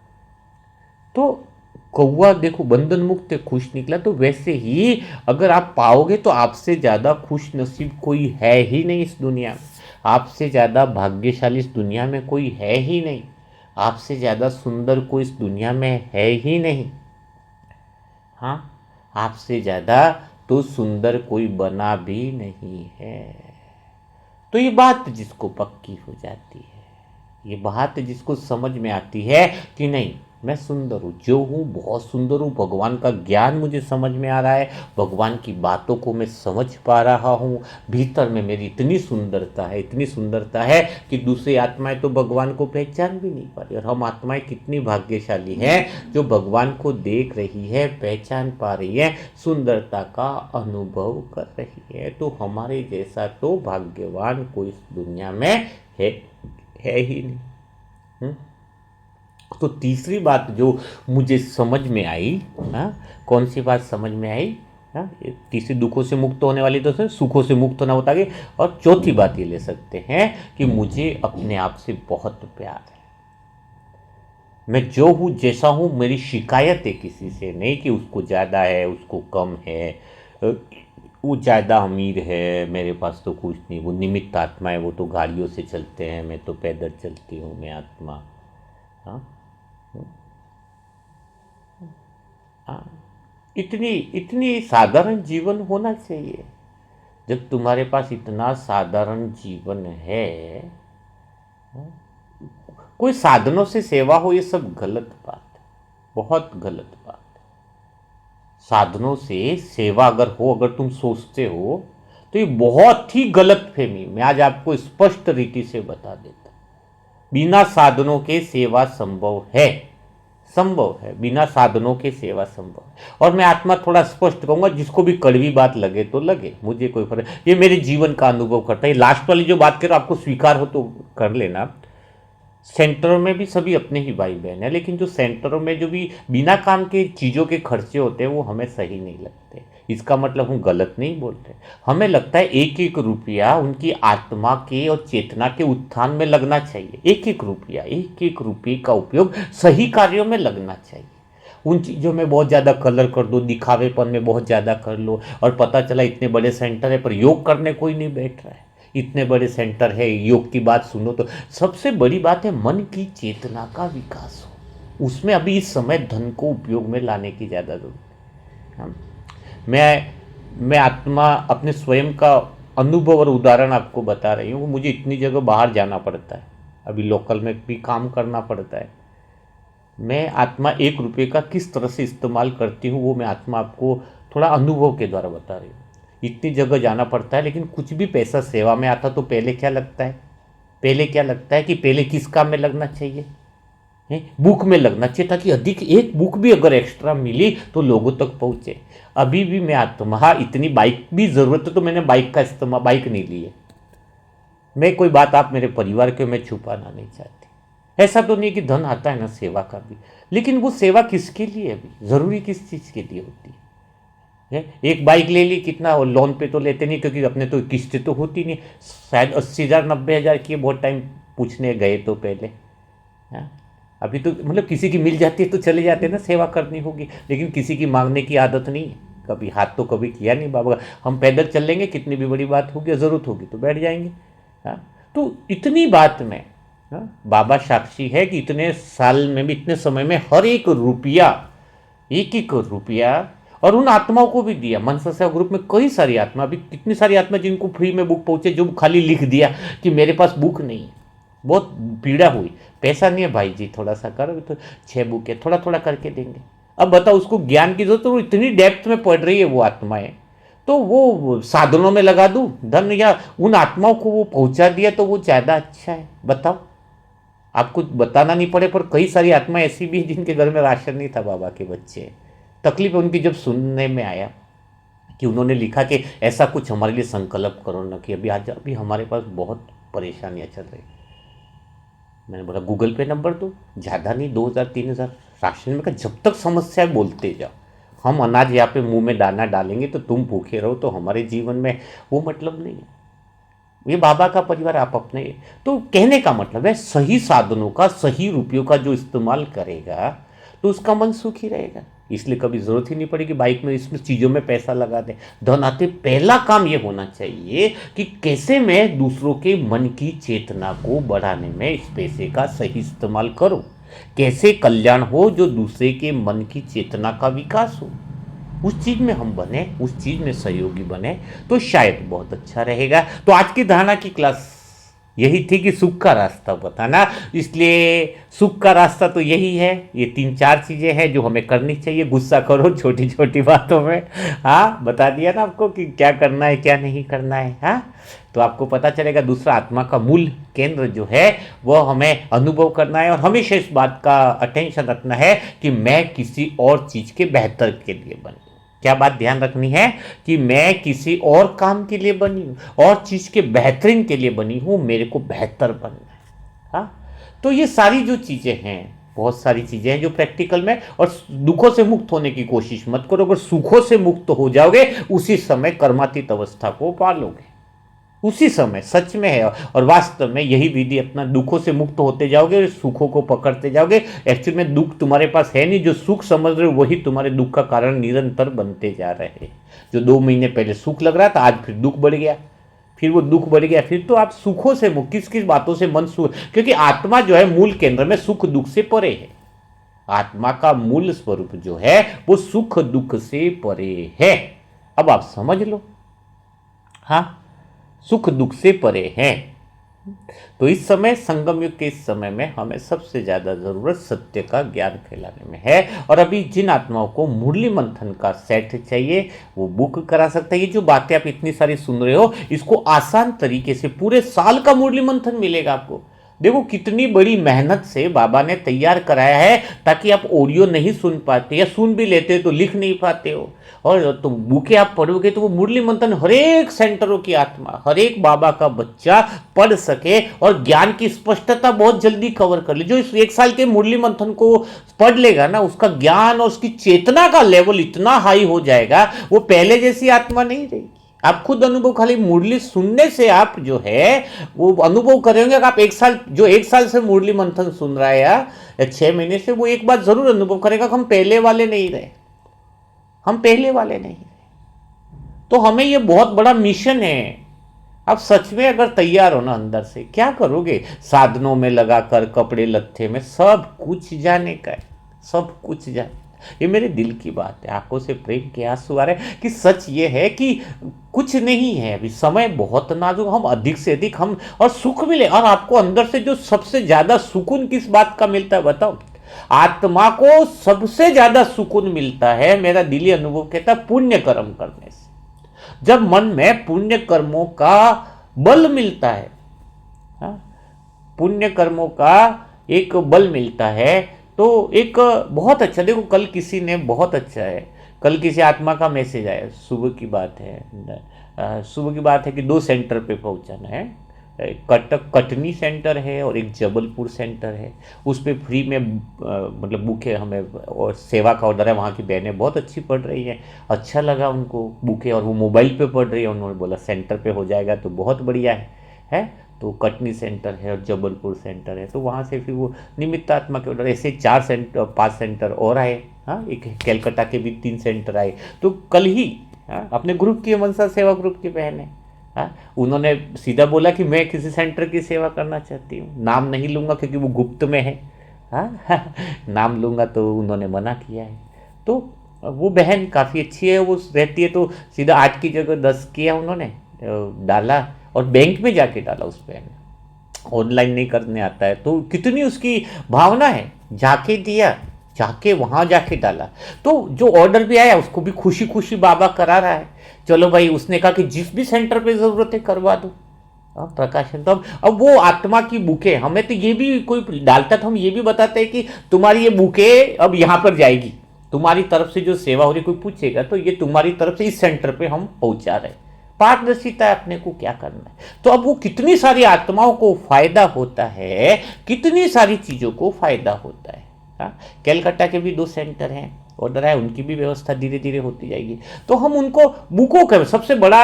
तो कौवा देखो बंधन मुक्त है, खुश निकला। तो वैसे ही अगर आप पाओगे तो आपसे ज़्यादा खुश नसीब कोई है ही नहीं इस दुनिया में, आपसे ज़्यादा भाग्यशाली इस दुनिया में कोई है ही नहीं, आपसे ज़्यादा सुंदर कोई इस दुनिया में है ही नहीं। हाँ, आपसे ज़्यादा तो सुंदर कोई बना भी नहीं है। तो ये बात जिसको पक्की हो जाती है, ये बात जिसको समझ में आती है कि नहीं मैं सुंदर हूँ, जो हूँ बहुत सुंदर हूँ, भगवान का ज्ञान मुझे समझ में आ रहा है, भगवान की बातों को मैं समझ पा रहा हूँ, भीतर में मेरी इतनी सुंदरता है, इतनी सुंदरता है कि दूसरी आत्माएं तो भगवान को पहचान भी नहीं पा रही, और हम आत्माएं कितनी भाग्यशाली हैं जो भगवान को देख रही है, पहचान पा रही है, सुंदरता का अनुभव कर रही है। तो हमारे जैसा तो भाग्यवान कोई इस दुनिया में है ही नहीं। तो तीसरी बात जो मुझे समझ में आई, हाँ, कौन सी बात समझ में आई? हाँ, तीसरी दुखों से मुक्त होने वाली तो सुखों से मुक्त होना होता है। और चौथी बात ये ले सकते हैं कि मुझे अपने आप से बहुत प्यार है, मैं जो हूँ जैसा हूँ, मेरी शिकायत है किसी से नहीं कि उसको ज़्यादा है, उसको कम है, वो ज़्यादा अमीर है, मेरे पास तो कुछ नहीं। वो निमित्त आत्मा है, वो तो गाड़ियों से चलते हैं, मैं तो पैदल चलती हूँ, मैं आत्मा। हाँ, हाँ, इतनी इतनी साधारण जीवन होना चाहिए। जब तुम्हारे पास इतना साधारण जीवन है, कोई साधनों से सेवा हो, ये सब गलत बात है, बहुत गलत बात है। साधनों से सेवा अगर हो, अगर तुम सोचते हो तो ये बहुत ही गलत फहमी। मैं आज आपको स्पष्ट रीति से बता देता, बिना साधनों के सेवा संभव है, संभव है, बिना साधनों के सेवा संभव है। और मैं आत्मा थोड़ा स्पष्ट कहूंगा, जिसको भी कड़वी बात लगे तो लगे, मुझे कोई फर्क, ये मेरे जीवन का अनुभव करता है। लास्ट वाली जो बात करो आपको स्वीकार हो तो कर लेना। सेंटरों में भी सभी अपने ही भाई बहन है, लेकिन जो सेंटरों में जो भी बिना काम के चीज़ों के खर्चे होते हैं वो हमें सही नहीं लगते। इसका मतलब हम गलत नहीं बोलते, हमें लगता है एक एक रुपया उनकी आत्मा के और चेतना के उत्थान में लगना चाहिए। एक एक रुपया, एक एक रुपये का उपयोग सही कार्यों में लगना चाहिए। उन चीज़ों में बहुत ज़्यादा कलर कर दो, दिखावेपन में बहुत ज़्यादा कर लो, और पता चला इतने बड़े सेंटर है पर योग करने कोई नहीं बैठ रहा है, इतने बड़े सेंटर है, योग की बात सुनो। तो सबसे बड़ी बात है मन की चेतना का विकास हो, उसमें अभी इस समय धन को उपयोग में लाने की ज़्यादा जरूरत है। मैं आत्मा अपने स्वयं का अनुभव और उदाहरण आपको बता रही हूँ। मुझे इतनी जगह बाहर जाना पड़ता है, अभी लोकल में भी काम करना पड़ता है। मैं आत्मा 1 रुपये का किस तरह से इस्तेमाल करती हूँ, वो मैं आत्मा आपको थोड़ा अनुभव के द्वारा बता रही हूँ। इतनी जगह जाना पड़ता है, लेकिन कुछ भी पैसा सेवा में आता तो पहले क्या लगता है, पहले क्या लगता है कि पहले किस काम में लगना चाहिए, बुक में लगना चाहिए, ताकि अधिक एक बुक भी अगर एक्स्ट्रा मिली तो लोगों तक पहुँचे। अभी भी मैं आत्मा, हाँ, इतनी बाइक भी ज़रूरत है तो मैंने बाइक का इस्तेमाल, बाइक नहीं ली है, मैं कोई बात आप मेरे परिवार के मैं छुपाना नहीं चाहती। ऐसा तो नहीं कि धन आता है ना सेवा का भी, लेकिन वो सेवा किसके लिए है भी, ज़रूरी किस चीज़ के लिए होती है? एक बाइक ले ली, कितना लोन पे तो लेते नहीं, क्योंकि अपने तो किस्तें तो होती नहीं। शायद 80,000 90,000 की बहुत टाइम पूछने गए तो पहले। हाँ, अभी तो मतलब किसी की मिल जाती है तो चले जाते हैं ना, सेवा करनी होगी, लेकिन किसी की मांगने की आदत नहीं है। कभी हाथ तो कभी किया नहीं बाबा, हम पैदल चल लेंगे, कितनी भी बड़ी बात होगी, ज़रूरत होगी तो बैठ जाएंगे। हाँ, तो इतनी बात में बाबा साक्षी है कि इतने साल में भी, इतने समय में हर एक रुपया, एक एक रुपया, और उन आत्माओं को भी दिया। मनसा सेवा ग्रुप में कई सारी आत्मा, अभी कितनी सारी आत्मा जिनको फ्री में बुक पहुंचे, जो खाली लिख दिया कि मेरे पास बुक नहीं है, बहुत पीड़ा हुई, पैसा नहीं है भाई जी, थोड़ा सा करो तो 6 बुक है, थोड़ा थोड़ा करके देंगे। अब बताओ, उसको ज्ञान की जरूरत, तो वो इतनी डेप्थ में पढ़ रही है वो आत्माएं, तो वो साधनों में लगा दूं धन, या उन आत्माओं को वो पहुंचा दिया तो वो ज़्यादा अच्छा है। बताओ, आपको बताना नहीं पड़े, पर कई सारी आत्मा ऐसी भी है जिनके घर में राशन नहीं था, बाबा के बच्चे। तकलीफ उनकी जब सुनने में आया कि उन्होंने लिखा कि ऐसा कुछ हमारे लिए संकल्प करो ना, कि अभी आज अभी हमारे पास बहुत परेशानियां चल रही। मैंने बोला गूगल पे नंबर दो, ज़्यादा नहीं, 2,000 3,000 राशन में का, जब तक समस्या बोलते जाओ। हम अनाज यहाँ पे मुंह में दाना डालेंगे तो तुम भूखे रहो, तो हमारे जीवन में वो मतलब नहीं है। ये बाबा का परिवार आप अपने, तो कहने का मतलब है सही साधनों का, सही रुपयों का जो इस्तेमाल करेगा तो उसका मन सुखी रहेगा। इसलिए कभी ज़रूरत ही नहीं पड़ेगी बाइक में, इसमें चीज़ों में पैसा लगा दे। धन आते पहला काम ये होना चाहिए कि कैसे मैं दूसरों के मन की चेतना को बढ़ाने में इस पैसे का सही इस्तेमाल करूं, कैसे कल्याण हो, जो दूसरे के मन की चेतना का विकास हो, उस चीज़ में हम बने, उस चीज़ में सहयोगी बने तो शायद बहुत अच्छा रहेगा। तो आज की धारणा की क्लास यही थी कि सुख का रास्ता बताना। इसलिए सुख का रास्ता तो यही है, ये 3-4 चीज़ें हैं जो हमें करनी चाहिए। गुस्सा करो छोटी छोटी बातों में, हाँ बता दिया ना आपको कि क्या करना है क्या नहीं करना है। हाँ, तो आपको पता चलेगा। दूसरा, आत्मा का मूल केंद्र जो है वो हमें अनुभव करना है, और हमेशा इस बात का अटेंशन रखना है कि मैं किसी और चीज़ के बेहतर के लिए बनूं। क्या बात ध्यान रखनी है कि मैं किसी और काम के लिए बनी हूं, और चीज के बेहतरीन के लिए बनी हूं, मेरे को बेहतर बनना है। हाँ, तो ये सारी जो चीजें हैं, बहुत सारी चीजें हैं जो प्रैक्टिकल में, और दुखों से मुक्त होने की कोशिश मत करो। अगर सुखों से मुक्त हो जाओगे उसी समय कर्मातीत अवस्था को पालोगे, उसी समय सच में है। और वास्तव में यही विधि अपना, दुखों से मुक्त होते जाओगे, सुखों को पकड़ते जाओगे। एक्चुअली में दुख तुम्हारे पास है नहीं, जो सुख समझ रहे हो वही तुम्हारे दुख का कारण निरंतर बनते जा रहे हैं। जो 2 महीने पहले सुख लग रहा था, आज फिर दुख बढ़ गया, फिर वो दुख बढ़ गया, फिर तो आप सुखों से मुक्त। किस किस बातों से मन सुख, क्योंकि आत्मा जो है मूल केंद्र में सुख दुख से परे है। आत्मा का मूल स्वरूप जो है वो सुख दुख से परे है। अब आप समझ लो, हाँ, सुख दुख से परे हैं। तो इस समय, संगम युग के इस समय में हमें सबसे ज्यादा जरूरत सत्य का ज्ञान फैलाने में है। और अभी जिन आत्माओं को मुरली मंथन का सेट चाहिए वो बुक करा सकते हैं। ये जो बातें आप इतनी सारी सुन रहे हो, इसको आसान तरीके से पूरे साल का मुरली मंथन मिलेगा आपको। देखो कितनी बड़ी मेहनत से बाबा ने तैयार कराया है, ताकि आप ऑडियो नहीं सुन पाते, या सुन भी लेते हो तो लिख नहीं पाते हो, और तो बुके आप पढ़ोगे तो वो मुरली मंथन हर एक सेंटरों की आत्मा, हर एक बाबा का बच्चा पढ़ सके, और ज्ञान की स्पष्टता बहुत जल्दी कवर कर ले। जो इस 1 साल के मुरली मंथन को पढ़ लेगा ना, उसका ज्ञान और उसकी चेतना का लेवल इतना हाई हो जाएगा, वो पहले जैसी आत्मा नहीं रहेगी। आप खुद अनुभव, खाली मुरली सुनने से आप जो है वो अनुभव करेंगे। आप 1 साल, जो 1 साल से मुरली मंथन सुन रहा है या 6 महीने से, वो एक बात जरूर अनुभव करेगा, हम पहले वाले नहीं रहे, हम पहले वाले नहीं रहे। तो हमें ये बहुत बड़ा मिशन है। अब सच में अगर तैयार हो ना अंदर से, क्या करोगे? साधनों में लगाकर, कपड़े लत्थे में, सब कुछ जाने का है, सब कुछ जाने। ये मेरे दिल की बात है, आंखों से प्रेम के आंसू आ रहे हैं कि सच ये है कि कुछ नहीं है, अभी समय बहुत नाजुक, हम अधिक से अधिक हम और सुख मिले। और आपको अंदर से जो सबसे ज्यादा सुकून किस बात का मिलता है बताओ? आत्मा को सबसे ज्यादा सुकून मिलता है, मेरा दिली अनुभव कहता है, पुण्य कर्म करने से। जब मन में पुण्य कर्मों का बल मिलता है, पुण्य कर्मों का एक बल मिलता है, तो एक बहुत अच्छा, देखो कल किसी ने, बहुत अच्छा है, कल किसी आत्मा का मैसेज आया, सुबह की बात है, सुबह की बात है कि 2 सेंटर पे पहुंचाना है। कटनी सेंटर है और एक जबलपुर सेंटर है। उस पर फ्री में मतलब बुके हमें, और सेवा का ऑर्डर है। वहाँ की बहनें बहुत अच्छी पढ़ रही हैं, अच्छा लगा उनको बुके, और वो मोबाइल पे पढ़ रही है। उन्होंने बोला सेंटर पे हो जाएगा तो बहुत बढ़िया है। तो कटनी सेंटर है और जबलपुर सेंटर है। तो वहाँ से फिर वो निमित्तात्मा के ऑर्डर, ऐसे 5 सेंटर और आए। हाँ, एक कैलकाटा के भी 3 सेंटर आए। तो कल ही अपने ग्रुप की, मनसा सेवा ग्रुप की बहन है, उन्होंने सीधा बोला कि मैं किसी सेंटर की सेवा करना चाहती हूँ, नाम नहीं लूँगा क्योंकि वो गुप्त में है। नाम लूँगा तो उन्होंने मना किया है। तो वो बहन काफ़ी अच्छी है, वो रहती है तो सीधा 8 की जगह 10 किया उन्होंने डाला, और बैंक में जाके डाला उस बहन ने। ऑनलाइन नहीं करने आता है, तो कितनी उसकी भावना है, जाके दिया, जाके वहाँ जाके डाला। तो जो ऑर्डर भी आया उसको भी खुशी खुशी बाबा करा रहा है। चलो भाई, उसने कहा कि जिस भी सेंटर पे ज़रूरत है करवा दो प्रकाशन। तो अब वो आत्मा की बुके, हमें तो ये भी कोई डालता था, हम ये भी बताते हैं कि तुम्हारी ये बुके अब यहाँ पर जाएगी, तुम्हारी तरफ से जो सेवा हो रही, कोई पूछेगा तो ये तुम्हारी तरफ से इस सेंटर पे हम पहुँचा रहे हैं। पारदर्शिता है, अपने को क्या करना है। तो अब वो कितनी सारी आत्माओं को फायदा होता है, कितनी सारी चीज़ों को फायदा होता है। कैलकाटा के भी 2 सेंटर हैं, ऑर्डर है, उनकी भी व्यवस्था धीरे धीरे होती जाएगी। तो हम उनको बुकों का सबसे बड़ा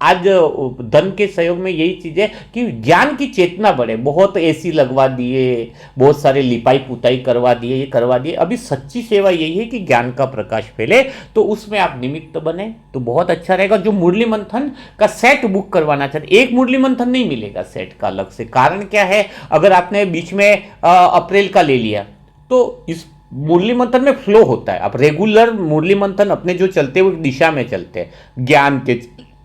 आज धन के सहयोग में यही चीज़ है कि ज्ञान की चेतना बढ़े। बहुत एसी लगवा दिए, बहुत सारे लिपाई पुताई करवा दिए, ये करवा दिए। अभी सच्ची सेवा यही है कि ज्ञान का प्रकाश फैले, तो उसमें आप निमित्त बने तो बहुत अच्छा रहेगा। जो मुरली मंथन का सेट बुक करवाना चाहते, एक मुरली मंथन नहीं मिलेगा सेट का अलग से। कारण क्या है, अगर आपने बीच में अप्रैल का ले लिया तो इस मुरली मंथन में फ्लो होता है। अब रेगुलर मुरली मंथन अपने जो चलते हैं वो दिशा में चलते हैं, ज्ञान के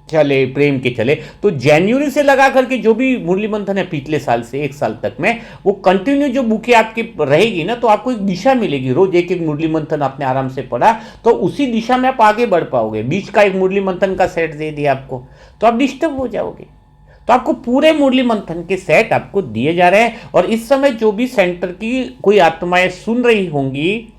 चले, प्रेम के चले। तो जनवरी से लगा करके जो भी मुरली मंथन है पिछले साल से 1 साल तक में, वो कंटिन्यू जो बुकें आपकी रहेगी ना, तो आपको एक दिशा मिलेगी। रोज एक एक मुरली मंथन आपने आराम से पढ़ा तो उसी दिशा में आप आगे बढ़ पाओगे। बीच का एक मुरली मंथन का सेट दे दिया आपको तो आप डिस्टर्ब हो जाओगे। तो आपको पूरे मुरली मंथन के सेट आपको दिए जा रहे हैं। और इस समय जो भी सेंटर की कोई आत्माएं सुन रही होंगी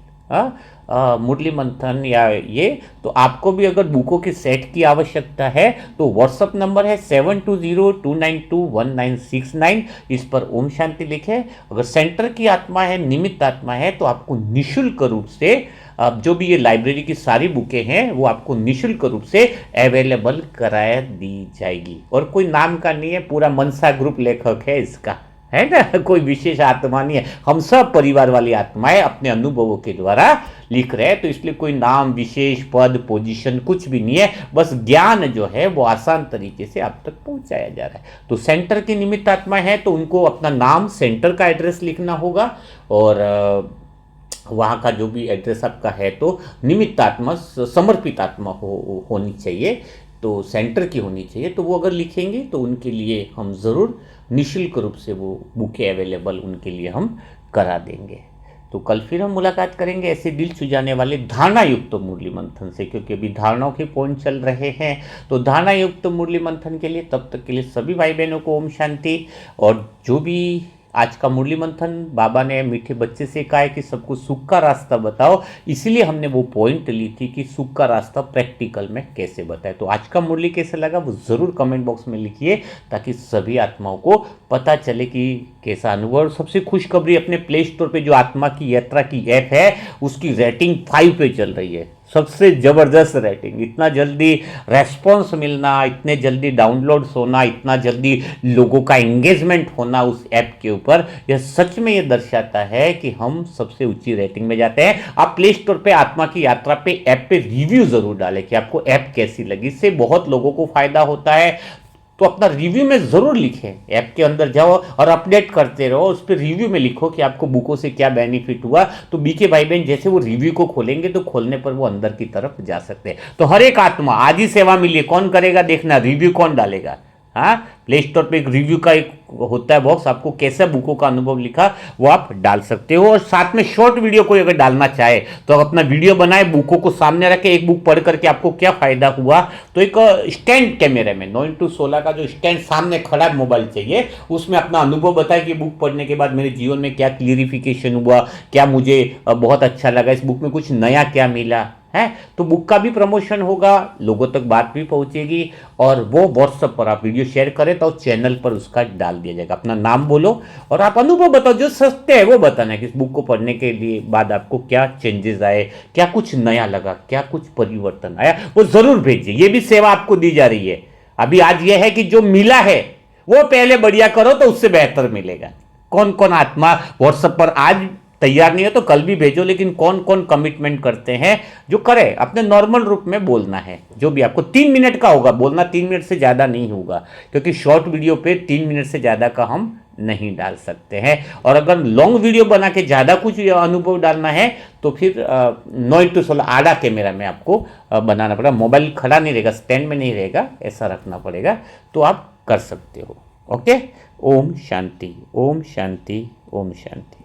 मुरली मंथन या ये, तो आपको भी अगर बुकों के सेट की आवश्यकता है तो व्हाट्सअप नंबर है 7202921969। इस पर ओम शांति लिखे। अगर सेंटर की आत्मा है, निमित्त आत्मा है, तो आपको निःशुल्क रूप से जो भी ये लाइब्रेरी की सारी बुकें हैं वो आपको निःशुल्क रूप से अवेलेबल कराया दी जाएगी। और कोई नाम का नहीं है, पूरा मनसा ग्रुप लेखक है इसका, है ना, कोई विशेष आत्मा नहीं है। हम सब परिवार वाली आत्माएं अपने अनुभवों के द्वारा लिख रहे हैं। तो इसलिए कोई नाम, विशेष पद, पोजीशन कुछ भी नहीं है। बस ज्ञान जो है वो आसान तरीके से आप तक पहुंचाया जा रहा है। तो सेंटर की निमित्त आत्मा है तो उनको अपना नाम, सेंटर का एड्रेस लिखना होगा, और वहाँ का जो भी एड्रेस आपका है तो निमित्त आत्मा, समर्पित आत्मा होनी चाहिए, तो सेंटर की होनी चाहिए। तो वो अगर लिखेंगे तो उनके लिए हम ज़रूर निःशुल्क रूप से वो बुके अवेलेबल उनके लिए हम करा देंगे। तो कल फिर हम मुलाकात करेंगे ऐसे दिल छुजाने वाले धारणा युक्त मुरली मंथन से, क्योंकि अभी धारणाओं के पॉइंट चल रहे हैं। तो धारणा युक्त मुरली मंथन के लिए, तब तक के लिए सभी भाई बहनों को ओम शांति। और जो भी आज का मुरली मंथन बाबा ने मीठे बच्चे से कहा है कि सबको सुख का रास्ता बताओ, इसीलिए हमने वो पॉइंट ली थी कि सुख का रास्ता प्रैक्टिकल में कैसे बताए। तो आज का मुरली कैसे लगा वो ज़रूर कमेंट बॉक्स में लिखिए, ताकि सभी आत्माओं को पता चले कि कैसा अनुभव। सबसे खुशखबरी, अपने प्ले स्टोर पे जो आत्मा की यात्रा की ऐप है उसकी रेटिंग 5 पे चल रही है, सबसे ज़बरदस्त रेटिंग। इतना जल्दी रेस्पॉन्स मिलना, इतने जल्दी डाउनलोड्स होना, इतना जल्दी लोगों का एंगेजमेंट होना उस ऐप के ऊपर, यह सच में ये दर्शाता है कि हम सबसे ऊंची रेटिंग में जाते हैं। आप प्ले स्टोर पे आत्मा की यात्रा पे ऐप पे रिव्यू ज़रूर डालें कि आपको ऐप कैसी लगी, इससे बहुत लोगों को फ़ायदा होता है। तो अपना रिव्यू में ज़रूर लिखें, ऐप के अंदर जाओ और अपडेट करते रहो, उस पर रिव्यू में लिखो कि आपको बुकों से क्या बेनिफिट हुआ। तो बीके भाई बहन जैसे वो रिव्यू को खोलेंगे तो खोलने पर वो अंदर की तरफ जा सकते हैं। तो हर एक आत्मा आज ही सेवा मिली, कौन करेगा देखना, रिव्यू कौन डालेगा। हाँ, प्ले स्टोर पे एक रिव्यू का एक होता है बॉक्स, आपको कैसा बुकों का अनुभव लिखा वो आप डाल सकते हो। और साथ में शॉर्ट वीडियो कोई अगर डालना चाहे तो अपना वीडियो बनाए, बुकों को सामने रखे, एक बुक पढ़ करके आपको क्या फायदा हुआ। तो एक स्टैंड कैमरे में 9x16 का जो स्टैंड सामने खड़ा मोबाइल चाहिए, उसमें अपना अनुभव बताए कि बुक पढ़ने के बाद मेरे जीवन में क्या क्लियरिफिकेशन हुआ, क्या मुझे बहुत अच्छा लगा, इस बुक में कुछ नया क्या मिला, है, तो बुक का भी प्रमोशन होगा, लोगों तक बात भी पहुंचेगी, और वो व्हाट्सएप पर आप वीडियो शेयर करें तो चैनल पर उसका डाल दिया जाएगा। अपना नाम बोलो और आप अनुभव बताओ, जो सस्ते है वो बताना है कि इस बुक को पढ़ने के लिए बाद आपको क्या चेंजेस आए, क्या कुछ नया लगा, क्या कुछ परिवर्तन आया, वो जरूर भेजिए। ये भी सेवा आपको दी जा रही है। अभी आज ये है कि जो मिला है वो पहले बढ़िया करो तो उससे बेहतर मिलेगा। कौन कौन आत्मा व्हाट्सएप पर आज तैयार नहीं है तो कल भी भेजो, लेकिन कौन कौन कमिटमेंट करते हैं जो करे, अपने नॉर्मल रूप में बोलना है। जो भी आपको 3 मिनट का होगा बोलना, 3 मिनट से ज़्यादा नहीं होगा, क्योंकि शॉर्ट वीडियो पे 3 मिनट से ज़्यादा का हम नहीं डाल सकते हैं। और अगर लॉन्ग वीडियो बना के ज़्यादा कुछ अनुभव डालना है तो फिर 9:16 आड़ा कैमरा में आपको बनाना पड़ेगा। मोबाइल खड़ा नहीं रहेगा, स्टैंड में नहीं रहेगा, ऐसा रखना पड़ेगा, तो आप कर सकते हो। ओके, ओम शांति, ओम शांति, ओम शांति।